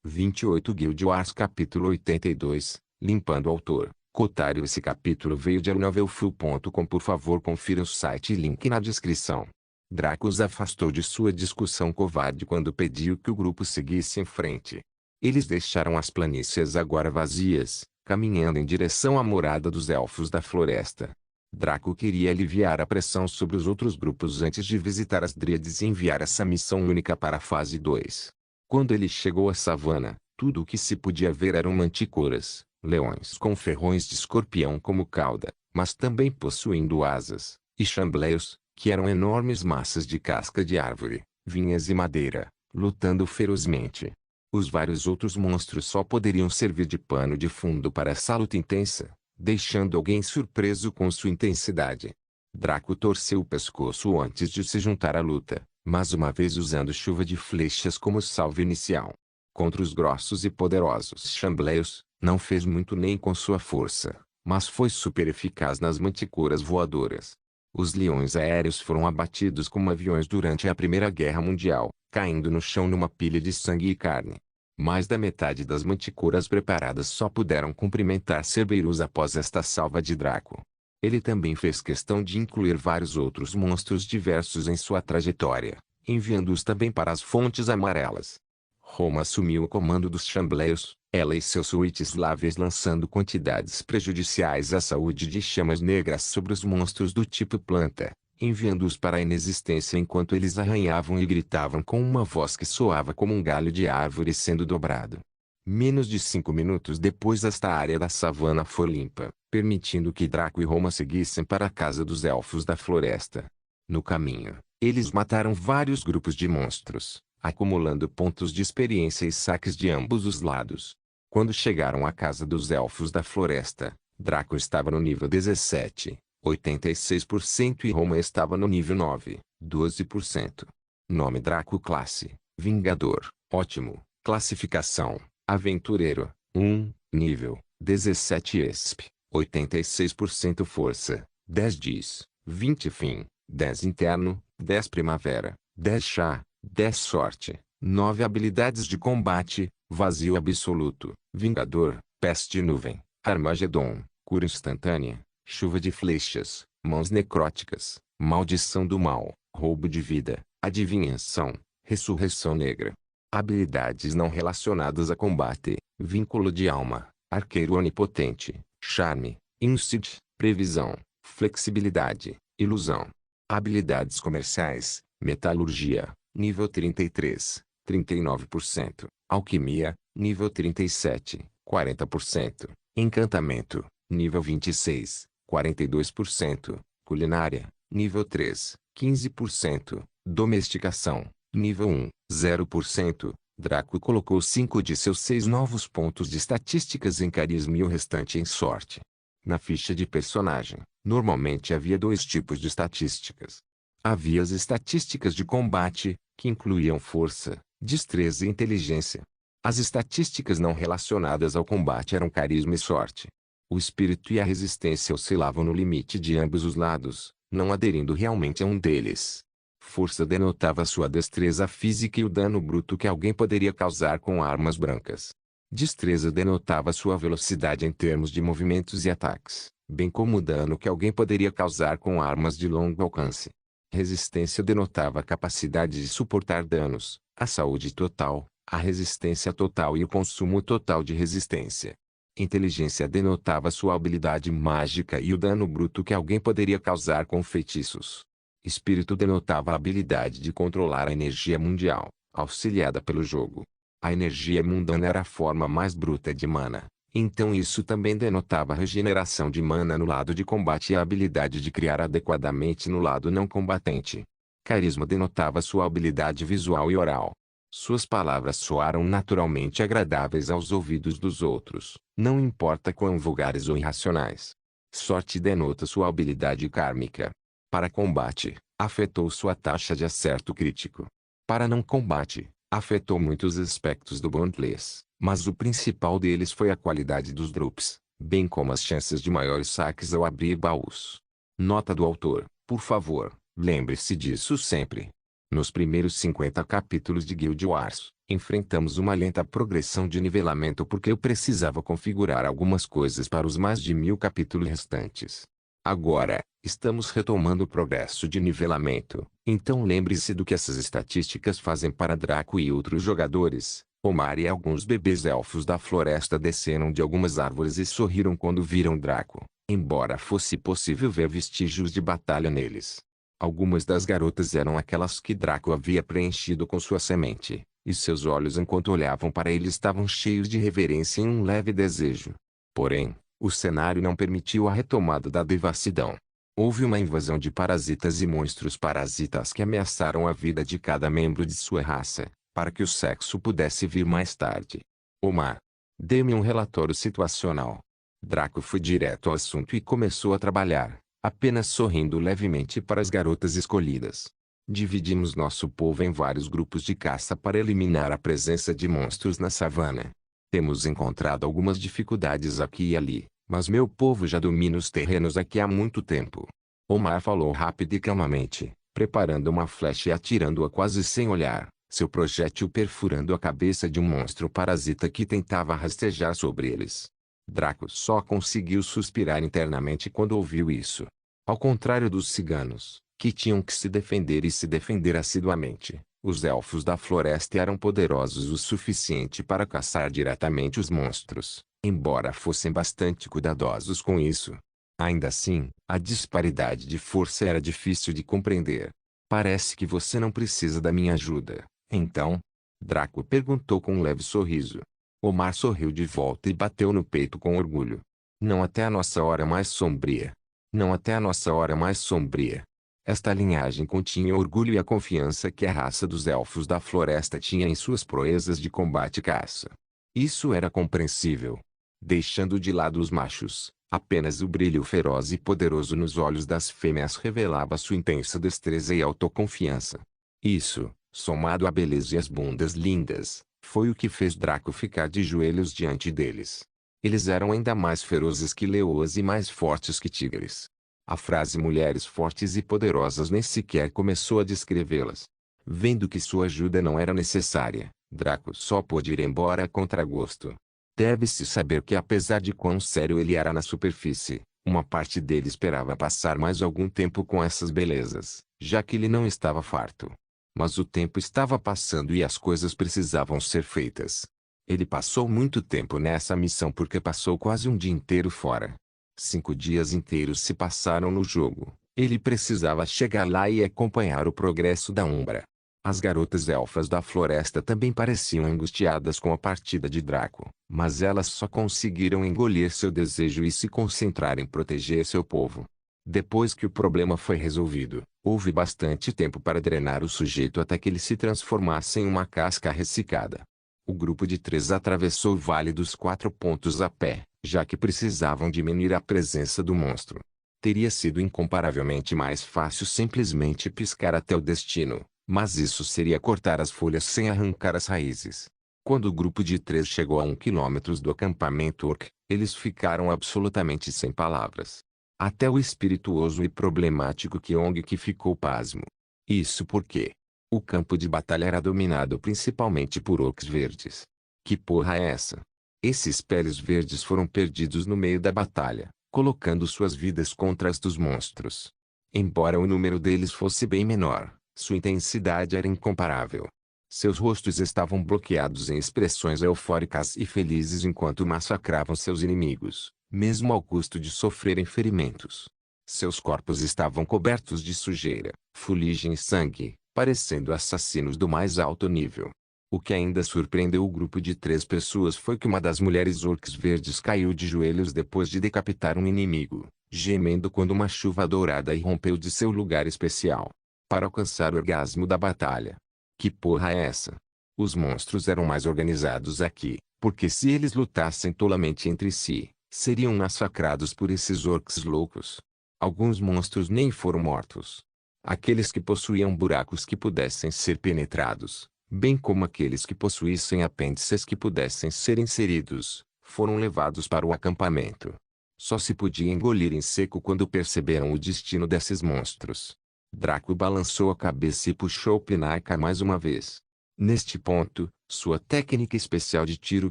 28 Guild Wars capítulo 82, limpando o autor. Cotário. Esse capítulo veio de novelfull.com. Por favor, confira o site e link na descrição. Draco os afastou de sua discussão covarde quando pediu que o grupo seguisse em frente. Eles deixaram as planícies agora vazias, caminhando em direção à morada dos Elfos da Floresta. Draco queria aliviar a pressão sobre os outros grupos antes de visitar as Dríades e enviar essa missão única para a fase 2. Quando ele chegou à savana, tudo o que se podia ver eram manticoras, leões com ferrões de escorpião como cauda, mas também possuindo asas, e chambleiros, que eram enormes massas de casca de árvore, vinhas e madeira, lutando ferozmente. Os vários outros monstros só poderiam servir de pano de fundo para essa luta intensa, deixando alguém surpreso com sua intensidade. Draco torceu o pescoço antes de se juntar à luta, mais uma vez usando chuva de flechas como salve inicial. Contra os grossos e poderosos chambleiros, não fez muito nem com sua força, mas foi super eficaz nas manticoras voadoras. Os leões aéreos foram abatidos como aviões durante a Primeira Guerra Mundial, caindo no chão numa pilha de sangue e carne. Mais da metade das manticoras preparadas só puderam cumprimentar Cerberus após esta salva de Draco. Ele também fez questão de incluir vários outros monstros diversos em sua trajetória, enviando-os também para as Fontes Amarelas. Roma assumiu o comando dos chambleiros, ela e seus suítes láveis lançando quantidades prejudiciais à saúde de chamas negras sobre os monstros do tipo planta, enviando-os para a inexistência enquanto eles arranhavam e gritavam com uma voz que soava como um galho de árvore sendo dobrado. Menos de 5 minutos depois esta área da savana foi limpa, permitindo que Draco e Roma seguissem para a casa dos Elfos da Floresta. No caminho, eles mataram vários grupos de monstros, acumulando pontos de experiência e saques de ambos os lados. Quando chegaram à casa dos Elfos da Floresta, Draco estava no nível 17, 86% e Roma estava no nível 9, 12%. Nome Draco. Classe: Vingador. Ótimo. Classificação: Aventureiro. 1, nível 17 ESP, 86% força, 10 diz, 20 fim, 10 interno, 10 primavera, 10 chá, 10 sorte, 9 habilidades de combate, vazio absoluto, Vingador, peste nuvem, Armagedon, cura instantânea, chuva de flechas, mãos necróticas, maldição do mal, roubo de vida, adivinhação, ressurreição negra. Habilidades não relacionadas a combate: vínculo de alma, arqueiro onipotente, charme, insight, previsão, flexibilidade, ilusão. Habilidades comerciais: metalurgia, nível 33, 39%, alquimia, nível 37, 40%, encantamento, nível 26, 42%, culinária, nível 3, 15%, domesticação, nível 1, 0%. Draco colocou 5 de seus 6 novos pontos de estatísticas em carisma e o restante em sorte. Na ficha de personagem, normalmente havia 2 tipos de estatísticas. Havia as estatísticas de combate, que incluíam força, destreza e inteligência. As estatísticas não relacionadas ao combate eram carisma e sorte. O espírito e a resistência oscilavam no limite de ambos os lados, não aderindo realmente a um deles. Força denotava sua destreza física e o dano bruto que alguém poderia causar com armas brancas. Destreza denotava sua velocidade em termos de movimentos e ataques, bem como o dano que alguém poderia causar com armas de longo alcance. Resistência denotava a capacidade de suportar danos, a saúde total, a resistência total e o consumo total de resistência. Inteligência denotava sua habilidade mágica e o dano bruto que alguém poderia causar com feitiços. Espírito denotava a habilidade de controlar a energia mundial, auxiliada pelo jogo. A energia mundana era a forma mais bruta de mana, então isso também denotava a regeneração de mana no lado de combate e a habilidade de criar adequadamente no lado não combatente. Carisma denotava sua habilidade visual e oral. Suas palavras soaram naturalmente agradáveis aos ouvidos dos outros, não importa quão vulgares ou irracionais. Sorte denota sua habilidade kármica. Para combate, afetou sua taxa de acerto crítico. Para não combate, afetou muitos aspectos do Bondless, mas o principal deles foi a qualidade dos drops, bem como as chances de maiores saques ao abrir baús. Nota do autor: por favor, lembre-se disso sempre. Nos primeiros 50 capítulos de Guild Wars, Enfrentamos uma lenta progressão de nivelamento porque eu precisava configurar algumas coisas para os mais de 1000 capítulos restantes. Agora, estamos retomando o progresso de nivelamento, então lembre-se do que essas estatísticas fazem para Draco e outros jogadores. Omar e alguns bebês elfos da floresta desceram de algumas árvores e sorriram quando viram Draco, embora fosse possível ver vestígios de batalha neles. Algumas das garotas eram aquelas que Draco havia preenchido com sua semente, e seus olhos enquanto olhavam para ele estavam cheios de reverência e um leve desejo. Porém, o cenário não permitiu a retomada da devassidão. Houve uma invasão de parasitas e monstros parasitas que ameaçaram a vida de cada membro de sua raça, para que o sexo pudesse vir mais tarde. Omar, dê-me um relatório situacional. Draco foi direto ao assunto e começou a trabalhar, apenas sorrindo levemente para as garotas escolhidas. Dividimos nosso povo em vários grupos de caça para eliminar a presença de monstros na savana. Temos encontrado algumas dificuldades aqui e ali, mas meu povo já domina os terrenos aqui há muito tempo. Omar falou rápido e calmamente, preparando uma flecha e atirando-a quase sem olhar, seu projétil perfurando a cabeça de um monstro parasita que tentava rastejar sobre eles. Draco só conseguiu suspirar internamente quando ouviu isso. Ao contrário dos ciganos, que tinham que se defender e se defender assiduamente, os elfos da floresta eram poderosos o suficiente para caçar diretamente os monstros, embora fossem bastante cuidadosos com isso. Ainda assim, a disparidade de força era difícil de compreender. Parece que você não precisa da minha ajuda, então? Draco perguntou com um leve sorriso. Omar sorriu de volta e bateu no peito com orgulho. Não até a nossa hora mais sombria. Não até a nossa hora mais sombria. Esta linhagem continha o orgulho e a confiança que a raça dos elfos da floresta tinha em suas proezas de combate e caça. Isso era compreensível. Deixando de lado os machos, apenas o brilho feroz e poderoso nos olhos das fêmeas revelava sua intensa destreza e autoconfiança. Isso, somado à beleza e às bundas lindas, foi o que fez Draco ficar de joelhos diante deles. Eles eram ainda mais ferozes que leoas e mais fortes que tigres. A frase mulheres fortes e poderosas nem sequer começou a descrevê-las. Vendo que sua ajuda não era necessária, Draco só pôde ir embora a contragosto. Deve-se saber que apesar de quão sério ele era na superfície, uma parte dele esperava passar mais algum tempo com essas belezas, já que ele não estava farto. Mas o tempo estava passando e as coisas precisavam ser feitas. Ele passou muito tempo nessa missão porque passou quase um dia inteiro fora. 5 dias inteiros se passaram no jogo. Ele precisava chegar lá e acompanhar o progresso da Umbra. As garotas elfas da floresta também pareciam angustiadas com a partida de Draco, mas elas só conseguiram engolir seu desejo e se concentrar em proteger seu povo. Depois que o problema foi resolvido, houve bastante tempo para drenar o sujeito até que ele se transformasse em uma casca ressecada. O grupo de 3 atravessou o Vale dos 4 Pontos a pé, já que precisavam diminuir a presença do monstro. Teria sido incomparavelmente mais fácil simplesmente piscar até o destino, mas isso seria cortar as folhas sem arrancar as raízes. Quando o grupo de 3 chegou a 1 quilômetro do acampamento orc, eles ficaram absolutamente sem palavras. Até o espirituoso e problemático Kyong que ficou pasmo. Isso porque o campo de batalha era dominado principalmente por orcs verdes. Que porra é essa? Esses peles verdes foram perdidos no meio da batalha, colocando suas vidas contra as dos monstros. Embora o número deles fosse bem menor, sua intensidade era incomparável. Seus rostos estavam bloqueados em expressões eufóricas e felizes enquanto massacravam seus inimigos, mesmo ao custo de sofrerem ferimentos. Seus corpos estavam cobertos de sujeira, fuligem e sangue, parecendo assassinos do mais alto nível. O que ainda surpreendeu o grupo de 3 pessoas foi que uma das mulheres orcs verdes caiu de joelhos depois de decapitar um inimigo, gemendo quando uma chuva dourada irrompeu de seu lugar especial, para alcançar o orgasmo da batalha. Que porra é essa? Os monstros eram mais organizados aqui, porque se eles lutassem tolamente entre si, seriam massacrados por esses orcs loucos. Alguns monstros nem foram mortos. Aqueles que possuíam buracos que pudessem ser penetrados, bem como aqueles que possuíssem apêndices que pudessem ser inseridos, foram levados para o acampamento. Só se podia engolir em seco quando perceberam o destino desses monstros. Draco balançou a cabeça e puxou o pinaca mais uma vez. Neste ponto, Sua técnica especial de tiro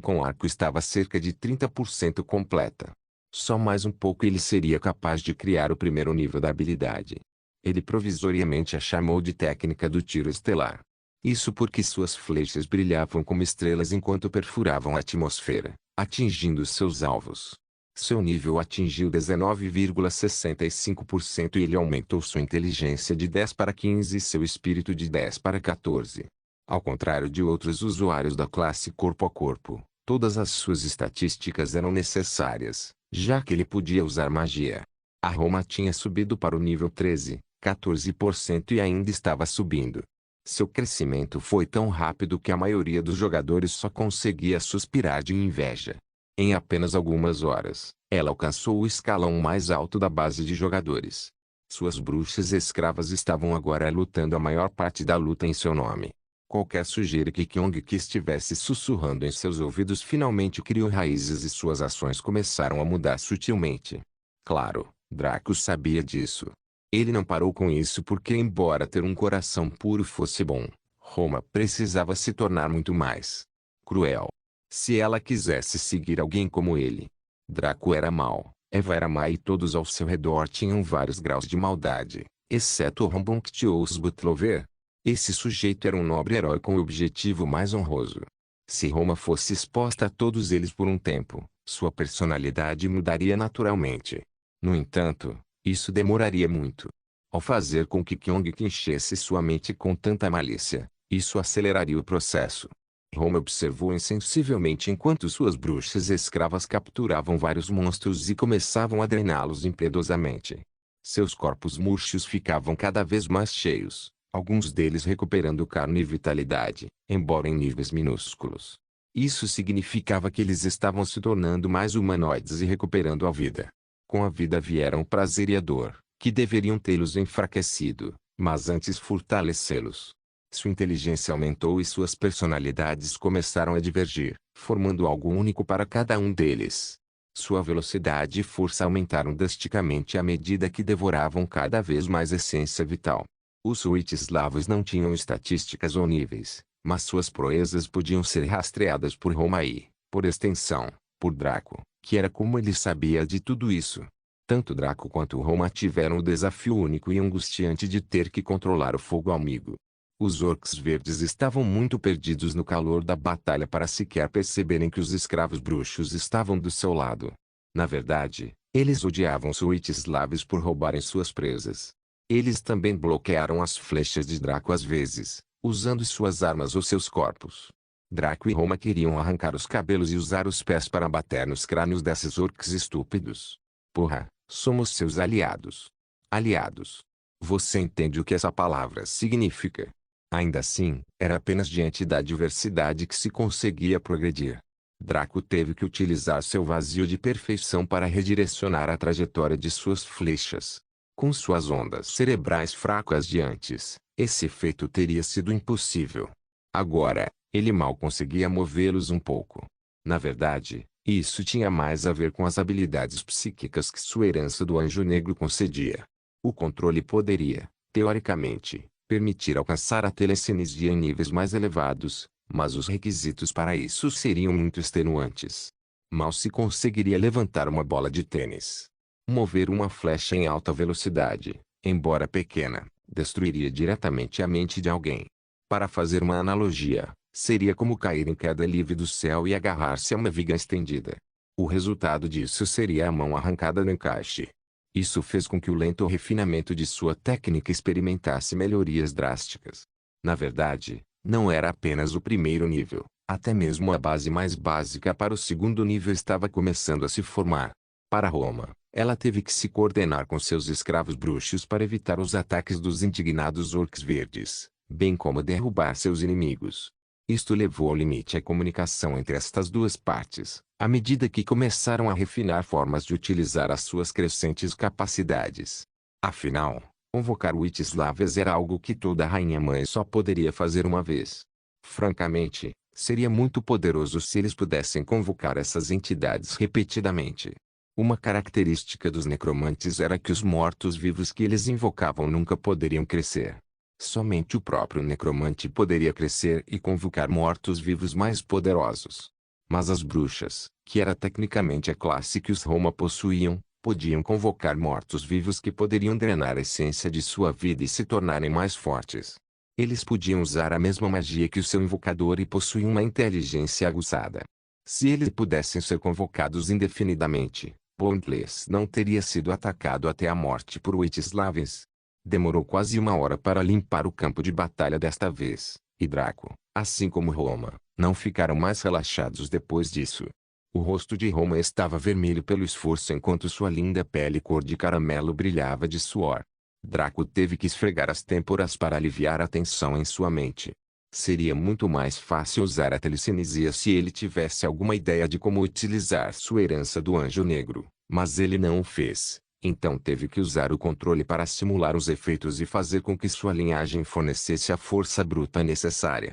com arco estava cerca de 30% completa. Só mais um pouco e ele seria capaz de criar o primeiro nível da habilidade. Ele provisoriamente a chamou de técnica do tiro estelar. Isso porque suas flechas brilhavam como estrelas enquanto perfuravam a atmosfera, atingindo seus alvos. Seu nível atingiu 19,65% e ele aumentou sua inteligência de 10 para 15 e seu espírito de 10 para 14. Ao contrário de outros usuários da classe corpo a corpo, todas as suas estatísticas eram necessárias, já que ele podia usar magia. A Roma tinha subido para o nível 13, 14% e ainda estava subindo. Seu crescimento foi tão rápido que a maioria dos jogadores só conseguia suspirar de inveja. Em apenas algumas horas, ela alcançou o escalão mais alto da base de jogadores. Suas bruxas escravas estavam agora lutando a maior parte da luta em seu nome. Qualquer sujeira que Kyong que estivesse sussurrando em seus ouvidos finalmente criou raízes e suas ações começaram a mudar sutilmente. Claro, Draco sabia disso. Ele não parou com isso porque, embora ter um coração puro fosse bom, Roma precisava se tornar muito mais cruel. Se ela quisesse seguir alguém como ele. Draco era mau, Eva era má e todos ao seu redor tinham vários graus de maldade, exceto Rambunctious Butlover. Esse sujeito era um nobre herói com o objetivo mais honroso. Se Roma fosse exposta a todos eles por um tempo, sua personalidade mudaria naturalmente. No entanto, isso demoraria muito. Ao fazer com que Kyong enchesse sua mente com tanta malícia, isso aceleraria o processo. Roma observou insensivelmente enquanto suas bruxas escravas capturavam vários monstros e começavam a drená-los impiedosamente. Seus corpos murchos ficavam cada vez mais cheios, alguns deles recuperando carne e vitalidade, embora em níveis minúsculos. Isso significava que eles estavam se tornando mais humanoides e recuperando a vida. Com a vida vieram o prazer e a dor, que deveriam tê-los enfraquecido, mas antes fortalecê-los. Sua inteligência aumentou e suas personalidades começaram a divergir, formando algo único para cada um deles. Sua velocidade e força aumentaram drasticamente à medida que devoravam cada vez mais essência vital. Os Suitslavos não tinham estatísticas ou níveis, mas suas proezas podiam ser rastreadas por Roma e, por extensão, por Draco, que era como ele sabia de tudo isso. Tanto Draco quanto Roma tiveram o desafio único e angustiante de ter que controlar o fogo amigo. Os orcs verdes estavam muito perdidos no calor da batalha para sequer perceberem que os escravos bruxos estavam do seu lado. Na verdade, eles odiavam os Suitslavos por roubarem suas presas. Eles também bloquearam as flechas de Draco às vezes, usando suas armas ou seus corpos. Draco e Roma queriam arrancar os cabelos e usar os pés para bater nos crânios desses orcs estúpidos. Porra, somos seus aliados. Aliados. Você entende o que essa palavra significa? Ainda assim, era apenas diante da adversidade que se conseguia progredir. Draco teve que utilizar seu vazio de perfeição para redirecionar a trajetória de suas flechas. Com suas ondas cerebrais fracas de antes, esse efeito teria sido impossível. Agora, ele mal conseguia movê-los um pouco. Na verdade, isso tinha mais a ver com as habilidades psíquicas que sua herança do Anjo Negro concedia. O controle poderia, teoricamente, permitir alcançar a telecinesia em níveis mais elevados, mas os requisitos para isso seriam muito extenuantes. Mal se conseguiria levantar uma bola de tênis. Mover uma flecha em alta velocidade, embora pequena, destruiria diretamente a mente de alguém. Para fazer uma analogia, seria como cair em queda livre do céu e agarrar-se a uma viga estendida. O resultado disso seria a mão arrancada do encaixe. Isso fez com que o lento refinamento de sua técnica experimentasse melhorias drásticas. Na verdade, não era apenas o primeiro nível, até mesmo a base mais básica para o segundo nível estava começando a se formar. Para Roma, ela teve que se coordenar com seus escravos bruxos para evitar os ataques dos indignados orcs verdes, bem como derrubar seus inimigos. Isto levou ao limite a comunicação entre estas duas partes, à medida que começaram a refinar formas de utilizar as suas crescentes capacidades. Afinal, convocar Witchslavers era algo que toda rainha-mãe só poderia fazer uma vez. Francamente, seria muito poderoso se eles pudessem convocar essas entidades repetidamente. Uma característica dos necromantes era que os mortos-vivos que eles invocavam nunca poderiam crescer. Somente o próprio necromante poderia crescer e convocar mortos-vivos mais poderosos. Mas as bruxas, que era tecnicamente a classe que os Roma possuíam, podiam convocar mortos-vivos que poderiam drenar a essência de sua vida e se tornarem mais fortes. Eles podiam usar a mesma magia que o seu invocador e possuíam uma inteligência aguçada. Se eles pudessem ser convocados indefinidamente, Bondless não teria sido atacado até a morte por Witchslavens. Demorou quase uma hora para limpar o campo de batalha desta vez, e Draco, assim como Roma, não ficaram mais relaxados depois disso. O rosto de Roma estava vermelho pelo esforço enquanto sua linda pele cor de caramelo brilhava de suor. Draco teve que esfregar as têmporas para aliviar a tensão em sua mente. Seria muito mais fácil usar a telecinesia se ele tivesse alguma ideia de como utilizar sua herança do Anjo Negro, mas ele não o fez. Então teve que usar o controle para simular os efeitos e fazer com que sua linhagem fornecesse a força bruta necessária.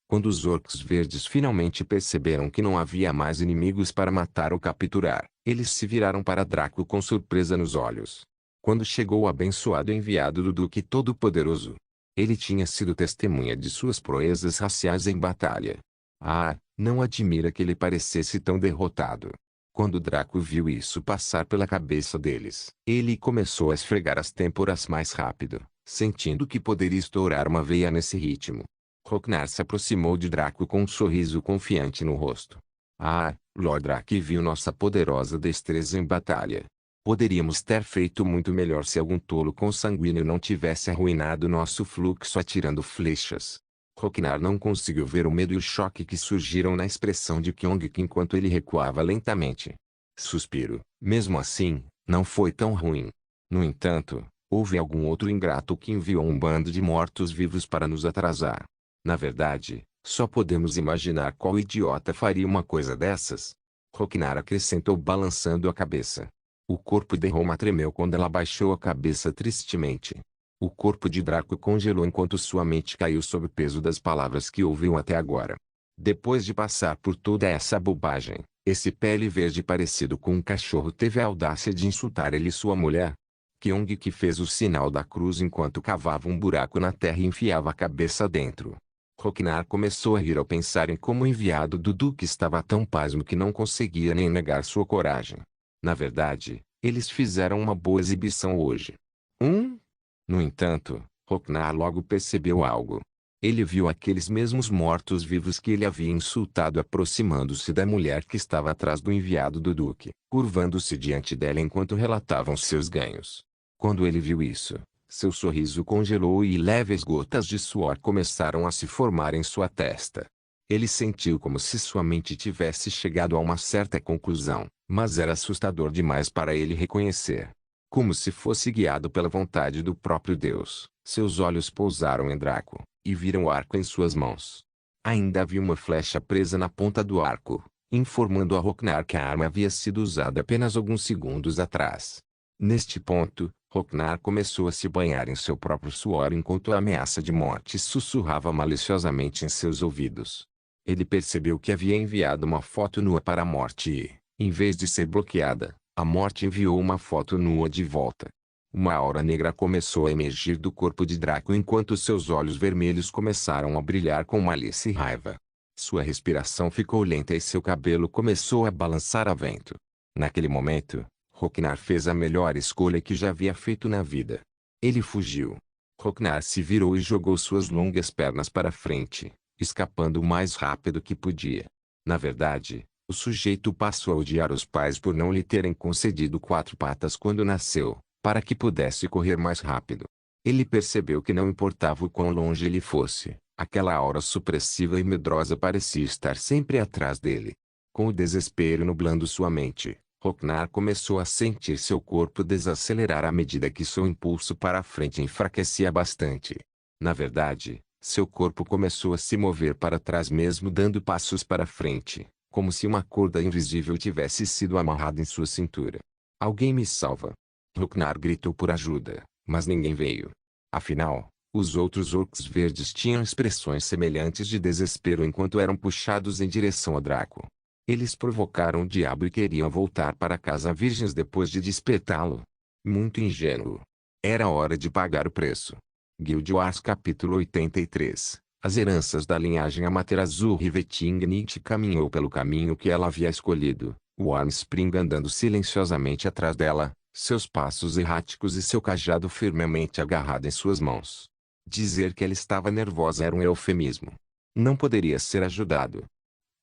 Quando os orcs verdes finalmente perceberam que não havia mais inimigos para matar ou capturar, eles se viraram para Draco com surpresa nos olhos. Quando chegou o abençoado enviado do Duque Todo-Poderoso, ele tinha sido testemunha de suas proezas raciais em batalha. Não admira que ele parecesse tão derrotado. Quando Draco viu isso passar pela cabeça deles, ele começou a esfregar as têmporas mais rápido, sentindo que poderia estourar uma veia nesse ritmo. Roknar se aproximou de Draco com um sorriso confiante no rosto. Lord Drake viu nossa poderosa destreza em batalha. Poderíamos ter feito muito melhor se algum tolo consanguíneo não tivesse arruinado nosso fluxo atirando flechas. Roknar não conseguiu ver o medo e o choque que surgiram na expressão de Kyongik enquanto ele recuava lentamente. Suspiro. Mesmo assim, não foi tão ruim. No entanto, houve algum outro ingrato que enviou um bando de mortos-vivos para nos atrasar. Na verdade, só podemos imaginar qual idiota faria uma coisa dessas. Roknar acrescentou balançando a cabeça. O corpo de Roma tremeu quando ela baixou a cabeça tristemente. O corpo de Draco congelou enquanto sua mente caiu sob o peso das palavras que ouviu até agora. Depois de passar por toda essa bobagem, esse pele verde parecido com um cachorro teve a audácia de insultar ele e sua mulher. Kyongik fez o sinal da cruz enquanto cavava um buraco na terra e enfiava a cabeça dentro. Roknar começou a rir ao pensar em como o enviado do Duque estava tão pasmo que não conseguia nem negar sua coragem. Na verdade, eles fizeram uma boa exibição hoje. No entanto, Roknar logo percebeu algo. Ele viu aqueles mesmos mortos-vivos que ele havia insultado aproximando-se da mulher que estava atrás do enviado do Duque, curvando-se diante dela enquanto relatavam seus ganhos. Quando ele viu isso, seu sorriso congelou e leves gotas de suor começaram a se formar em sua testa. Ele sentiu como se sua mente tivesse chegado a uma certa conclusão, mas era assustador demais para ele reconhecer. Como se fosse guiado pela vontade do próprio Deus, seus olhos pousaram em Draco, e viram o arco em suas mãos. Ainda havia uma flecha presa na ponta do arco, informando a Roknar que a arma havia sido usada apenas alguns segundos atrás. Neste ponto, Roknar começou a se banhar em seu próprio suor enquanto a ameaça de morte sussurrava maliciosamente em seus ouvidos. Ele percebeu que havia enviado uma foto nua para a morte e, em vez de ser bloqueada, a morte enviou uma foto nua de volta. Uma aura negra começou a emergir do corpo de Draco enquanto seus olhos vermelhos começaram a brilhar com malícia e raiva. Sua respiração ficou lenta e seu cabelo começou a balançar a vento. Naquele momento, Roknar fez a melhor escolha que já havia feito na vida. Ele fugiu. Roknar se virou e jogou suas longas pernas para frente, escapando o mais rápido que podia. Na verdade, o sujeito passou a odiar os pais por não lhe terem concedido 4 patas quando nasceu, para que pudesse correr mais rápido. Ele percebeu que não importava o quão longe ele fosse, aquela aura supressiva e medrosa parecia estar sempre atrás dele. Com o desespero nublando sua mente, Roknar começou a sentir seu corpo desacelerar à medida que seu impulso para a frente enfraquecia bastante. Na verdade, seu corpo começou a se mover para trás mesmo dando passos para frente, como se uma corda invisível tivesse sido amarrada em sua cintura. Alguém me salva! Roknar gritou por ajuda, mas ninguém veio. Afinal, os outros orcs verdes tinham expressões semelhantes de desespero enquanto eram puxados em direção a Draco. Eles provocaram o diabo e queriam voltar para casa virgens depois de despertá-lo. Muito ingênuo. Era hora de pagar o preço. Guild Wars capítulo 83. As heranças da linhagem Amaterasu. Rivetingnight caminhou pelo caminho que ela havia escolhido, o Armspring andando silenciosamente atrás dela, seus passos erráticos e seu cajado firmemente agarrado em suas mãos. Dizer que ela estava nervosa era um eufemismo. Não poderia ser ajudado.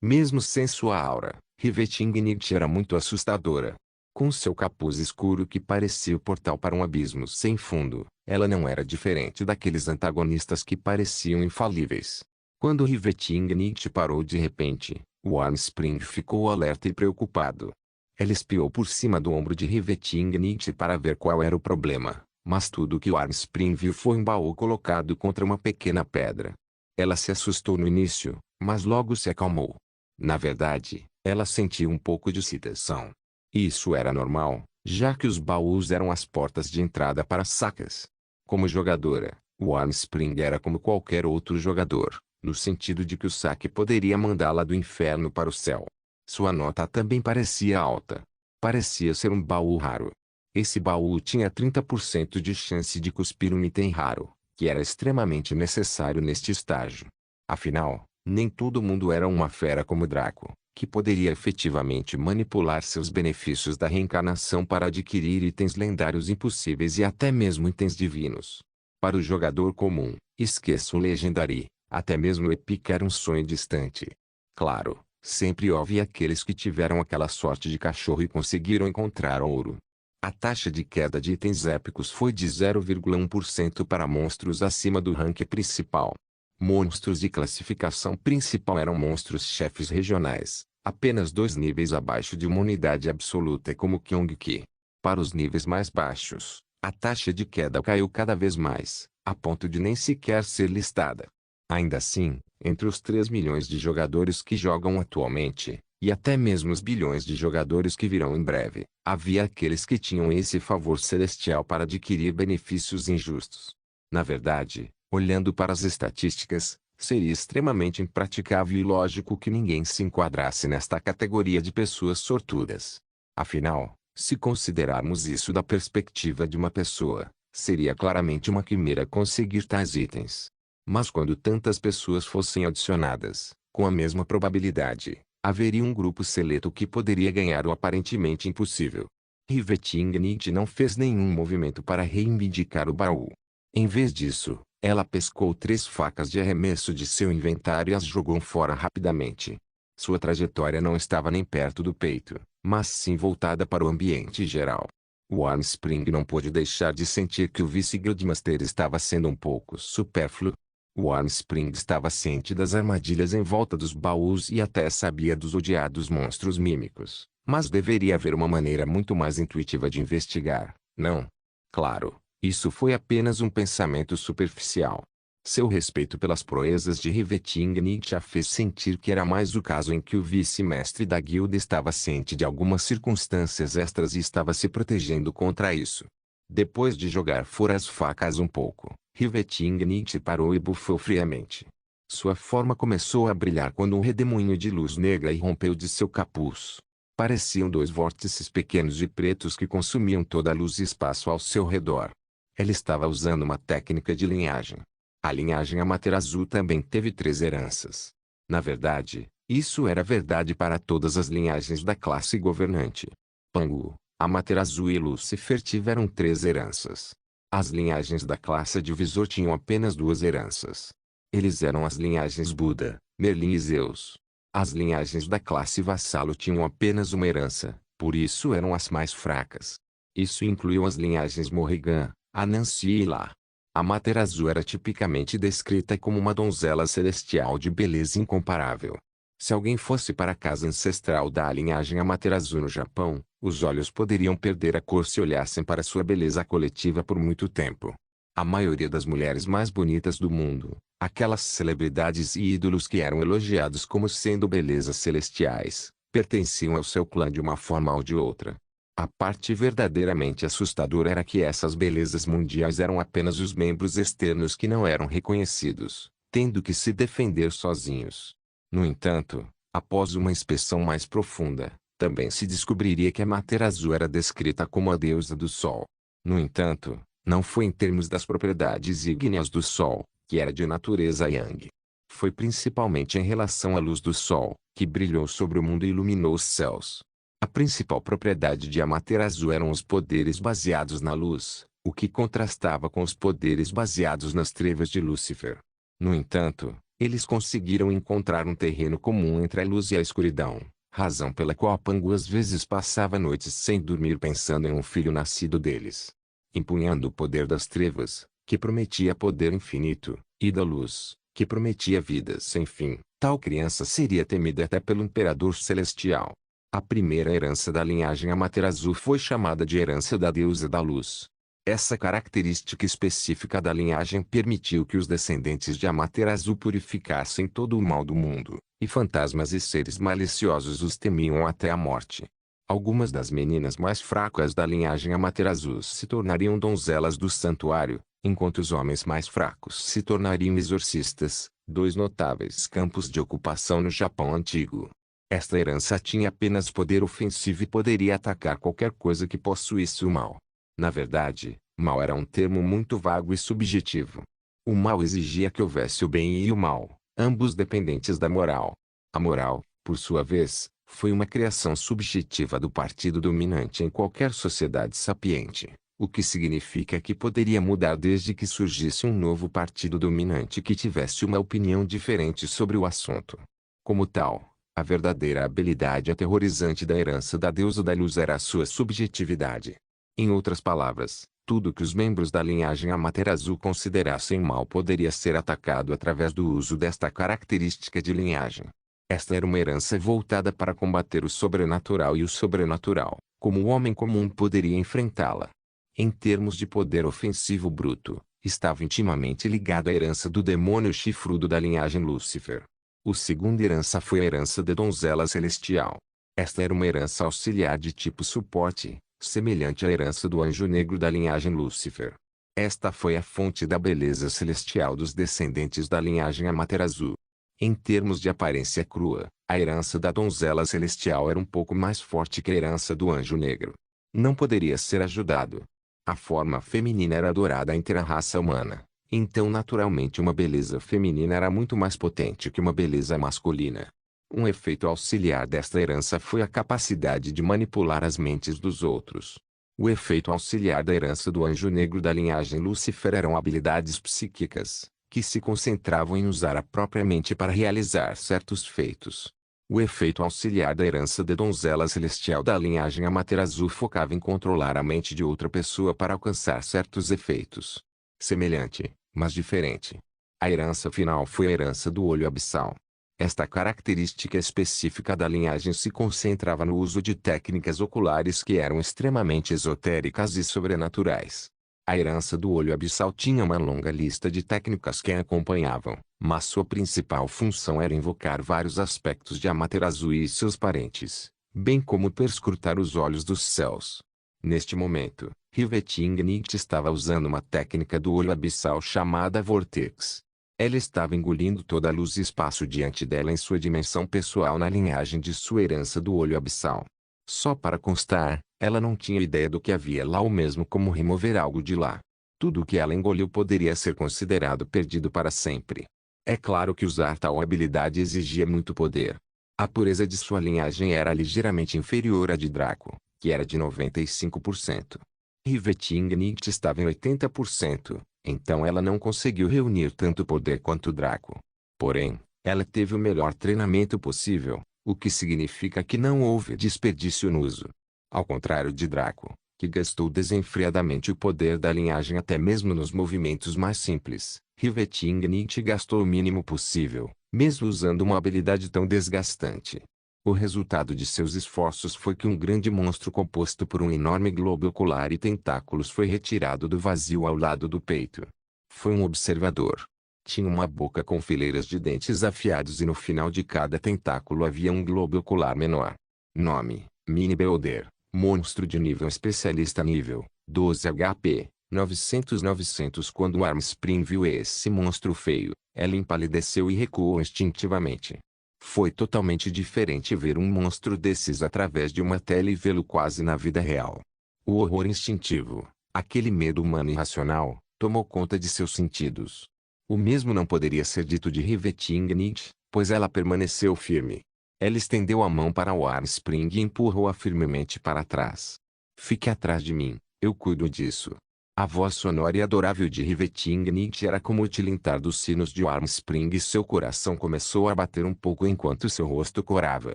Mesmo sem sua aura, Rivetingnight era muito assustadora. Com seu capuz escuro que parecia o portal para um abismo sem fundo, ela não era diferente daqueles antagonistas que pareciam infalíveis. Quando Rivetingnight parou de repente, o Armspring ficou alerta e preocupado. Ela espiou por cima do ombro de Rivetingnight para ver qual era o problema, mas tudo que o Armspring viu foi um baú colocado contra uma pequena pedra. Ela se assustou no início, mas logo se acalmou. Na verdade, ela sentiu um pouco de excitação. Isso era normal, já que os baús eram as portas de entrada para sacas. Como jogadora, o Armspring era como qualquer outro jogador, no sentido de que o saque poderia mandá-la do inferno para o céu. Sua nota também parecia alta. Parecia ser um baú raro. Esse baú tinha 30% de chance de cuspir um item raro, que era extremamente necessário neste estágio. Afinal, nem todo mundo era uma fera como Draco, que poderia efetivamente manipular seus benefícios da reencarnação para adquirir itens lendários impossíveis e até mesmo itens divinos. Para o jogador comum, esqueça o Legendary, até mesmo o Epic era um sonho distante. Claro, sempre houve aqueles que tiveram aquela sorte de cachorro e conseguiram encontrar ouro. A taxa de queda de itens épicos foi de 0,1% para monstros acima do rank principal. Monstros de classificação principal eram monstros-chefes regionais, apenas 2 níveis abaixo de uma unidade absoluta como Kyong-Ki. Para os níveis mais baixos, a taxa de queda caiu cada vez mais, a ponto de nem sequer ser listada. Ainda assim, entre os 3 milhões de jogadores que jogam atualmente, e até mesmo os bilhões de jogadores que virão em breve, havia aqueles que tinham esse favor celestial para adquirir benefícios injustos. Na verdade, olhando para as estatísticas, seria extremamente impraticável e ilógico que ninguém se enquadrasse nesta categoria de pessoas sortudas. Afinal, se considerarmos isso da perspectiva de uma pessoa, seria claramente uma quimera conseguir tais itens. Mas quando tantas pessoas fossem adicionadas, com a mesma probabilidade, haveria um grupo seleto que poderia ganhar o aparentemente impossível. Rivetingnight não fez nenhum movimento para reivindicar o baú. Em vez disso, ela pescou 3 facas de arremesso de seu inventário e as jogou fora rapidamente. Sua trajetória não estava nem perto do peito, mas sim voltada para o ambiente geral. O Armspring não pôde deixar de sentir que o vice-guildmaster estava sendo um pouco supérfluo. O Armspring estava ciente das armadilhas em volta dos baús e até sabia dos odiados monstros mímicos, mas deveria haver uma maneira muito mais intuitiva de investigar, não? Claro, isso foi apenas um pensamento superficial. Seu respeito pelas proezas de Rivetingnight a fez sentir que era mais o caso em que o vice-mestre da guilda estava ciente de algumas circunstâncias extras e estava se protegendo contra isso. Depois de jogar fora as facas um pouco, Rivetingnight parou e bufou friamente. Sua forma começou a brilhar quando um redemoinho de luz negra irrompeu de seu capuz. Pareciam 2 vórtices pequenos e pretos que consumiam toda a luz e espaço ao seu redor. Ela estava usando uma técnica de linhagem. A linhagem Amaterasu também teve 3 heranças. Na verdade, isso era verdade para todas as linhagens da classe governante. Pangu, Amaterasu e Lucifer tiveram 3 heranças. As linhagens da classe divisor tinham apenas 2 heranças. Eles eram as linhagens Buda, Merlin e Zeus. As linhagens da classe vassalo tinham apenas uma herança, por isso eram as mais fracas. Isso incluiu as linhagens Morrigan, Anansi e Lá. Amaterasu era tipicamente descrita como uma donzela celestial de beleza incomparável. Se alguém fosse para a casa ancestral da linhagem Amaterasu no Japão, os olhos poderiam perder a cor se olhassem para sua beleza coletiva por muito tempo. A maioria das mulheres mais bonitas do mundo, aquelas celebridades e ídolos que eram elogiados como sendo belezas celestiais, pertenciam ao seu clã de uma forma ou de outra. A parte verdadeiramente assustadora era que essas belezas mundiais eram apenas os membros externos que não eram reconhecidos, tendo que se defender sozinhos. No entanto, após uma inspeção mais profunda, também se descobriria que Amaterasu era descrita como a deusa do sol. No entanto, Não foi em termos das propriedades ígneas do Sol, que era de natureza Yang. Foi principalmente em relação à luz do Sol, que brilhou sobre o mundo e iluminou os céus. A principal propriedade de Amaterasu eram os poderes baseados na luz, o que contrastava com os poderes baseados nas trevas de Lúcifer. No entanto, eles conseguiram encontrar um terreno comum entre a luz e a escuridão, razão pela qual Pangu às vezes passava noites sem dormir pensando em um filho nascido deles. Empunhando o poder das trevas, que prometia poder infinito, e da luz, que prometia vida sem fim, tal criança seria temida até pelo Imperador Celestial. A primeira herança da linhagem Amaterasu foi chamada de herança da deusa da luz. Essa característica específica da linhagem permitiu que os descendentes de Amaterasu purificassem todo o mal do mundo, e fantasmas e seres maliciosos os temiam até a morte. Algumas das meninas mais fracas da linhagem Amaterasu se tornariam donzelas do santuário, enquanto os homens mais fracos se tornariam exorcistas, dois notáveis campos de ocupação no Japão antigo. Esta herança tinha apenas poder ofensivo e poderia atacar qualquer coisa que possuísse o mal. Na verdade, mal era um termo muito vago e subjetivo. O mal exigia que houvesse o bem e o mal, ambos dependentes da moral. A moral, por sua vez, foi uma criação subjetiva do partido dominante em qualquer sociedade sapiente, o que significa que poderia mudar desde que surgisse um novo partido dominante que tivesse uma opinião diferente sobre o assunto. Como tal, a verdadeira habilidade aterrorizante da herança da deusa da luz era a sua subjetividade. Em outras palavras, tudo que os membros da linhagem Amaterasu considerassem mal poderia ser atacado através do uso desta característica de linhagem. Esta era uma herança voltada para combater o sobrenatural e o sobrenatural, como o homem comum poderia enfrentá-la. Em termos de poder ofensivo bruto, estava intimamente ligado à herança do demônio chifrudo da linhagem Lúcifer. A segunda herança foi a herança da donzela celestial. Esta era uma herança auxiliar de tipo suporte, semelhante à herança do anjo negro da linhagem Lúcifer. Esta foi a fonte da beleza celestial dos descendentes da linhagem Amaterasu. Em termos de aparência crua, a herança da donzela celestial era um pouco mais forte que a herança do anjo negro. Não poderia ser ajudado. A forma feminina era adorada entre a raça humana, então naturalmente uma beleza feminina era muito mais potente que uma beleza masculina. Um efeito auxiliar desta herança foi a capacidade de manipular as mentes dos outros. O efeito auxiliar da herança do anjo negro da linhagem Lúcifer eram habilidades psíquicas, que se concentravam em usar a própria mente para realizar certos feitos. O efeito auxiliar da herança da donzela celestial da linhagem Amaterasu focava em controlar a mente de outra pessoa para alcançar certos efeitos. Semelhante, mas diferente. A herança final foi a herança do olho abissal. Esta característica específica da linhagem se concentrava no uso de técnicas oculares que eram extremamente esotéricas e sobrenaturais. A herança do olho abissal tinha uma longa lista de técnicas que a acompanhavam, mas sua principal função era invocar vários aspectos de Amaterasu e seus parentes, bem como perscrutar os olhos dos céus. Neste momento, Riveting estava usando uma técnica do olho abissal chamada Vortex. Ela estava engolindo toda a luz e espaço diante dela em sua dimensão pessoal na linhagem de sua herança do olho abissal. Só para constar, ela não tinha ideia do que havia lá ou mesmo como remover algo de lá. Tudo o que ela engoliu poderia ser considerado perdido para sempre. É claro que usar tal habilidade exigia muito poder. A pureza de sua linhagem era ligeiramente inferior à de Draco, que era de 95%. Riveting estava em 80%. Então ela não conseguiu reunir tanto poder quanto Draco. Porém, ela teve o melhor treinamento possível, o que significa que não houve desperdício no uso. Ao contrário de Draco, que gastou desenfreadamente o poder da linhagem até mesmo nos movimentos mais simples, Riveting gastou o mínimo possível, mesmo usando uma habilidade tão desgastante. O resultado de seus esforços foi que um grande monstro composto por um enorme globo ocular e tentáculos foi retirado do vazio ao lado do peito. Foi um observador. Tinha uma boca com fileiras de dentes afiados e no final de cada tentáculo havia um globo ocular menor. Nome: Mini Beholder, monstro de nível especialista nível 12 HP, 900. Quando Armspring viu esse monstro feio, ela empalideceu e recuou instintivamente. Foi totalmente diferente ver um monstro desses através de uma tela e vê-lo quase na vida real. O horror instintivo, Aquele medo humano irracional tomou conta de seus sentidos. O mesmo não poderia ser dito de Rivetingnicht, pois ela permaneceu firme. Ela estendeu a mão para o Armspring e empurrou-a firmemente para trás. Fique atrás de mim, eu cuido disso. A voz sonora e adorável de Rivetingnicht era como o tilintar dos sinos de Armspring e seu coração começou a bater um pouco enquanto seu rosto corava.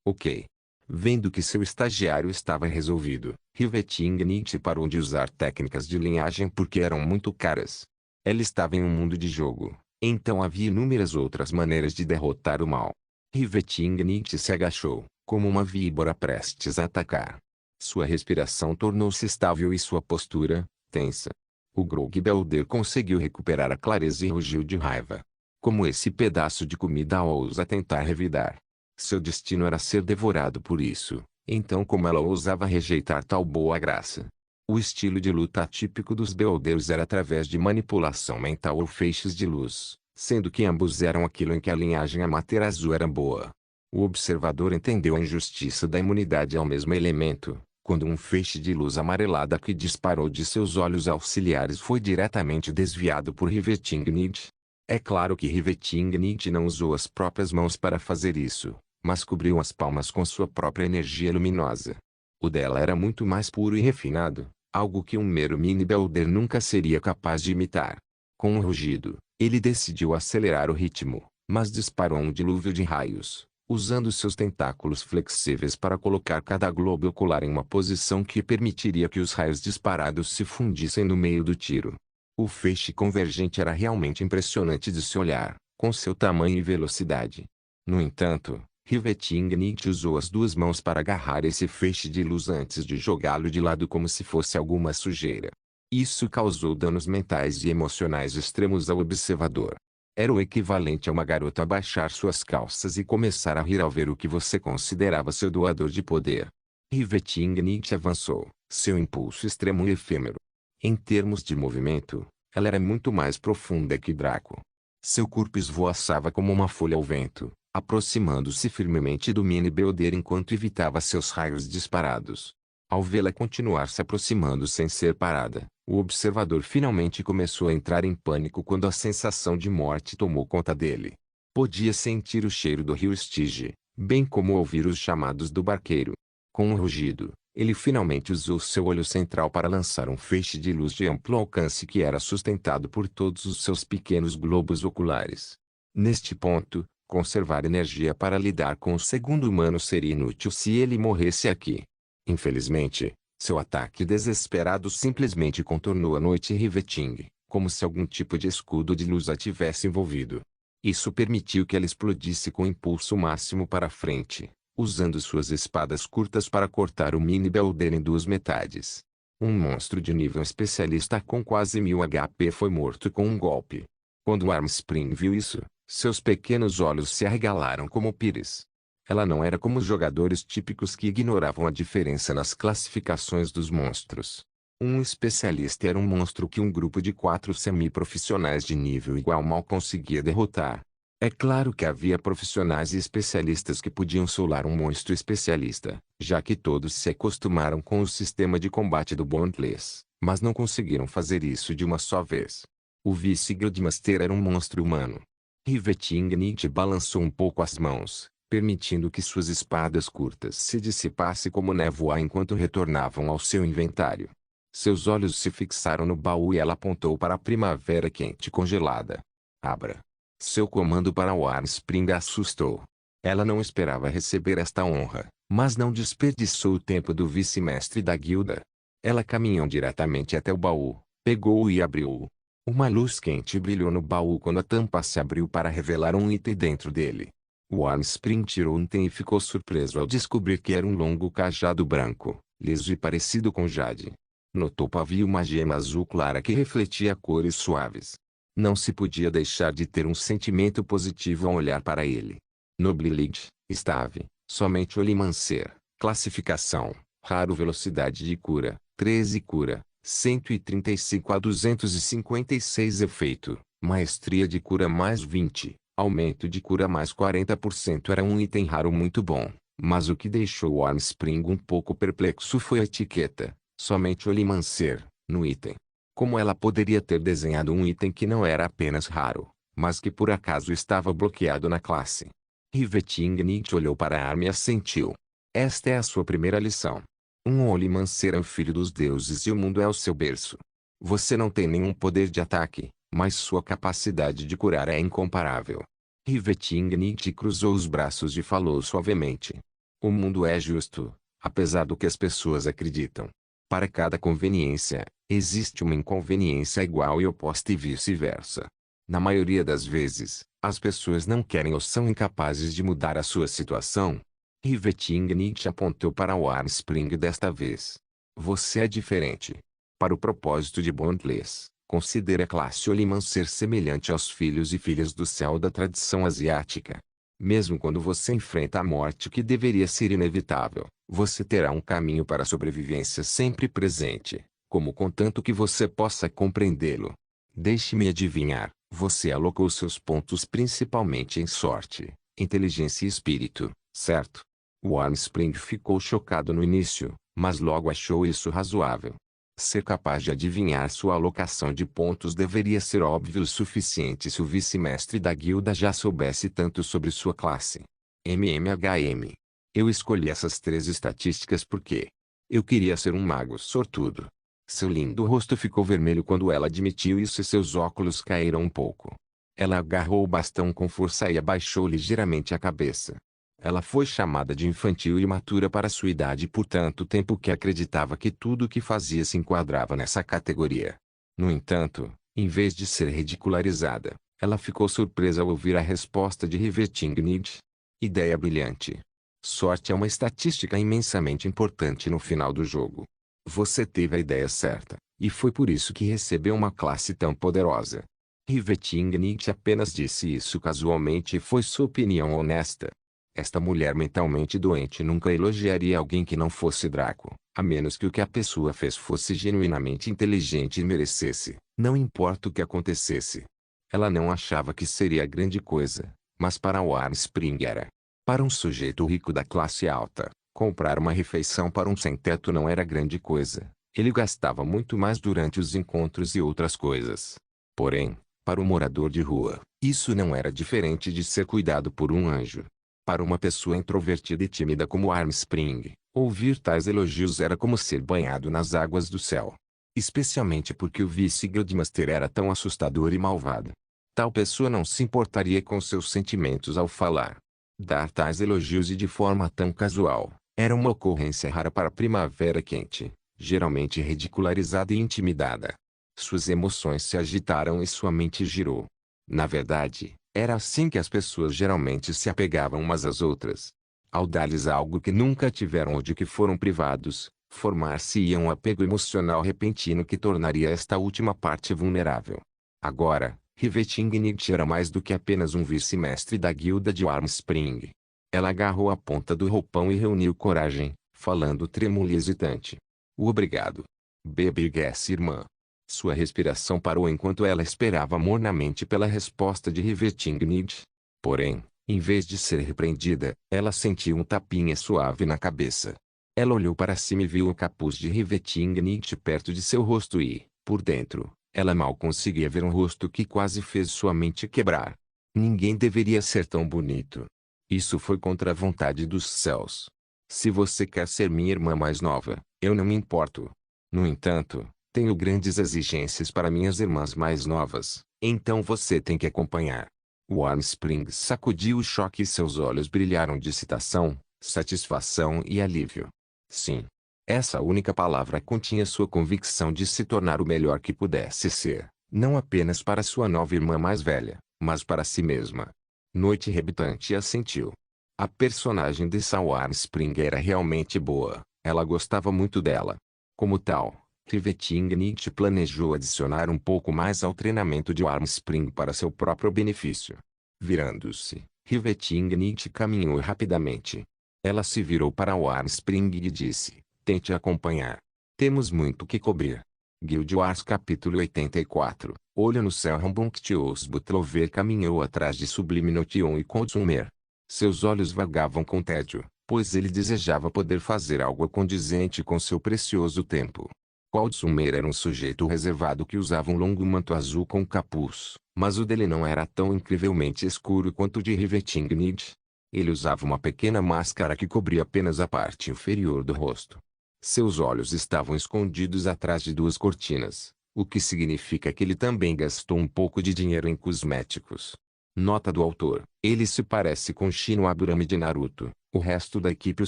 Ok. Vendo que seu estagiário estava resolvido, Rivetingnicht parou de usar técnicas de linhagem porque eram muito caras. Ela estava em um mundo de jogo, então havia inúmeras outras maneiras de derrotar o mal. Rivetingnicht se agachou, como uma víbora prestes a atacar. Sua respiração tornou-se estável e sua postura, tensa. O Grog Belder conseguiu recuperar a clareza e rugiu de raiva. Como esse pedaço de comida a ousa tentar revidar. Seu destino era ser devorado por isso, então como ela ousava rejeitar tal boa graça? O estilo de luta típico dos Belders era através de manipulação mental ou feixes de luz, sendo que ambos eram aquilo em que a linhagem Amaterasu era boa. O observador entendeu a injustiça da imunidade ao mesmo elemento, quando um feixe de luz amarelada que disparou de seus olhos auxiliares foi diretamente desviado por Rivetingnicht. É claro que Rivetingnicht não usou as próprias mãos para fazer isso, mas cobriu as palmas com sua própria energia luminosa. O dela era muito mais puro e refinado, algo que um mero mini-Belder nunca seria capaz de imitar. Com um rugido, ele decidiu acelerar o ritmo, mas disparou um dilúvio de raios, usando seus tentáculos flexíveis para colocar cada globo ocular em uma posição que permitiria que os raios disparados se fundissem no meio do tiro. O feixe convergente era realmente impressionante de se olhar, com seu tamanho e velocidade. No entanto, Rivetingnicht usou as duas mãos para agarrar esse feixe de luz antes de jogá-lo de lado como se fosse alguma sujeira. Isso causou danos mentais e emocionais extremos ao observador. Era o equivalente a uma garota abaixar suas calças e começar a rir ao ver o que você considerava seu doador de poder. Rivetingnicht avançou, seu impulso extremo e efêmero. Em termos de movimento, ela era muito mais profunda que Draco. Seu corpo esvoaçava como uma folha ao vento, aproximando-se firmemente do mini-Belder enquanto evitava seus raios disparados. Ao vê-la continuar se aproximando sem ser parada, o observador finalmente começou a entrar em pânico quando a sensação de morte tomou conta dele. Podia sentir o cheiro do rio Stygia, bem como ouvir os chamados do barqueiro. Com um rugido, ele finalmente usou seu olho central para lançar um feixe de luz de amplo alcance que era sustentado por todos os seus pequenos globos oculares. Neste ponto, conservar energia para lidar com o segundo humano seria inútil se ele morresse aqui. Infelizmente, seu ataque desesperado simplesmente contornou a noite Riveting, como se algum tipo de escudo de luz a tivesse envolvido. Isso permitiu que ela explodisse com impulso máximo para frente, usando suas espadas curtas para cortar o mini-Belder em duas metades. Um monstro de nível especialista com quase 1000 HP foi morto com um golpe. Quando Armspring viu isso, seus pequenos olhos se arregalaram como pires. Ela não era como os jogadores típicos que ignoravam a diferença nas classificações dos monstros. Um especialista era um monstro que um grupo de 4 semi-profissionais de nível igual mal conseguia derrotar. É claro que havia profissionais e especialistas que podiam solar um monstro especialista, já que todos se acostumaram com o sistema de combate do Bondless, mas não conseguiram fazer isso de uma só vez. O Vice-Guildmaster era um monstro humano. Rivetingnicht balançou um pouco as mãos, permitindo que suas espadas curtas se dissipassem como névoa enquanto retornavam ao seu inventário. Seus olhos se fixaram no baú e ela apontou para a primavera quente e congelada. Abra. Seu comando para o Armspring a assustou. Ela não esperava receber esta honra, mas não desperdiçou o tempo do vice-mestre da guilda. Ela caminhou diretamente até o baú, pegou-o e abriu-o. Uma luz quente brilhou no baú quando a tampa se abriu para revelar um item dentro dele. O Armspring tirou um item e ficou surpreso ao descobrir que era um longo cajado branco, liso e parecido com jade. No topo havia uma gema azul clara que refletia cores suaves. Não se podia deixar de ter um sentimento positivo ao olhar para ele. Nobility, Stave, somente Olimancer, classificação, raro velocidade de cura, 13 cura, 135 a 256 efeito, maestria de cura mais 20. Aumento de cura mais 40% era um item raro muito bom, mas o que deixou o Armspring um pouco perplexo foi a etiqueta, somente Olimancer, no item. Como ela poderia ter desenhado um item que não era apenas raro, mas que por acaso estava bloqueado na classe? Rivetingnight olhou para a arma e assentiu. Esta é a sua primeira lição. Um Olimancer é o filho dos deuses e o mundo é o seu berço. Você não tem nenhum poder de ataque, mas sua capacidade de curar é incomparável. Rivetingnight cruzou os braços e falou suavemente. O mundo é justo, apesar do que as pessoas acreditam. Para cada conveniência, existe uma inconveniência igual e oposta e vice-versa. Na maioria das vezes, as pessoas não querem ou são incapazes de mudar a sua situação. Rivetingnight apontou para o Armspring desta vez. Você é diferente. Para o propósito de Bondless, considere a classe Olimancer semelhante aos filhos e filhas do céu da tradição asiática. Mesmo quando você enfrenta a morte que deveria ser inevitável, você terá um caminho para a sobrevivência sempre presente, como contanto que você possa compreendê-lo. Deixe-me adivinhar, você alocou seus pontos principalmente em sorte, inteligência e espírito, certo? O Armspring ficou chocado no início, mas logo achou isso razoável. Ser capaz de adivinhar sua alocação de pontos deveria ser óbvio o suficiente se o vice-mestre da guilda já soubesse tanto sobre sua classe. MMHM. Eu escolhi essas 3 estatísticas porque eu queria ser um mago sortudo. Seu lindo rosto ficou vermelho quando ela admitiu isso e seus óculos caíram um pouco. Ela agarrou o bastão com força e abaixou ligeiramente a cabeça. Ela foi chamada de infantil e imatura para sua idade por tanto tempo que acreditava que tudo o que fazia se enquadrava nessa categoria. No entanto, em vez de ser ridicularizada, ela ficou surpresa ao ouvir a resposta de Rivetingnight. Ideia brilhante. Sorte é uma estatística imensamente importante no final do jogo. Você teve a ideia certa, e foi por isso que recebeu uma classe tão poderosa. Rivetingnight apenas disse isso casualmente e foi sua opinião honesta. Esta mulher mentalmente doente nunca elogiaria alguém que não fosse Draco, a menos que o que a pessoa fez fosse genuinamente inteligente e merecesse, não importa o que acontecesse. Ela não achava que seria grande coisa, mas para o Armspring era. Para um sujeito rico da classe alta, comprar uma refeição para um sem-teto não era grande coisa. Ele gastava muito mais durante os encontros e outras coisas. Porém, para o morador de rua, isso não era diferente de ser cuidado por um anjo. Para uma pessoa introvertida e tímida como Armspring, ouvir tais elogios era como ser banhado nas águas do céu. Especialmente porque o vice-guildmaster era tão assustador e malvado. Tal pessoa não se importaria com seus sentimentos ao falar. Dar tais elogios e de forma tão casual, era uma ocorrência rara para a primavera quente, geralmente ridicularizada e intimidada. Suas emoções se agitaram e sua mente girou. Na verdade, era assim que as pessoas geralmente se apegavam umas às outras. Ao dar-lhes algo que nunca tiveram ou de que foram privados, formar-se-ia um apego emocional repentino que tornaria esta última parte vulnerável. Agora, Rivetingnight era mais do que apenas um vice-mestre da guilda de Armspring. Ela agarrou a ponta do roupão e reuniu coragem, falando trêmula e hesitante. Obrigado. Baby Guess, irmã. Sua respiração parou enquanto ela esperava mornamente pela resposta de Rivetingnight. Porém, em vez de ser repreendida, ela sentiu um tapinha suave na cabeça. Ela olhou para cima e viu o capuz de Rivetingnight perto de seu rosto e, por dentro, ela mal conseguia ver um rosto que quase fez sua mente quebrar. Ninguém deveria ser tão bonito. Isso foi contra a vontade dos céus. Se você quer ser minha irmã mais nova, eu não me importo. No entanto, tenho grandes exigências para minhas irmãs mais novas, então você tem que acompanhar. O Armspring sacudiu o choque e seus olhos brilharam de excitação, satisfação e alívio. Sim. Essa única palavra continha sua convicção de se tornar o melhor que pudesse ser, não apenas para sua nova irmã mais velha, mas para si mesma. Noite rebitante assentiu. A personagem de Saul Armspring era realmente boa, ela gostava muito dela. Como tal, Rivetingnight planejou adicionar um pouco mais ao treinamento de Armspring para seu próprio benefício. Virando-se, Rivetingnight caminhou rapidamente. Ela se virou para o Armspring e disse: tente acompanhar. Temos muito que cobrir. Guild Wars capítulo 84. Olho no céu. Rambunctious Butlover caminhou atrás de Sublime Notion e Consumer. Seus olhos vagavam com tédio, pois ele desejava poder fazer algo condizente com seu precioso tempo. Cold Summer era um sujeito reservado que usava um longo manto azul com capuz, mas o dele não era tão incrivelmente escuro quanto o de Rivetingid. Ele usava uma pequena máscara que cobria apenas a parte inferior do rosto. Seus olhos estavam escondidos atrás de duas cortinas, o que significa que ele também gastou um pouco de dinheiro em cosméticos. Nota do autor: ele se parece com Shino Aburame de Naruto. O resto da equipe o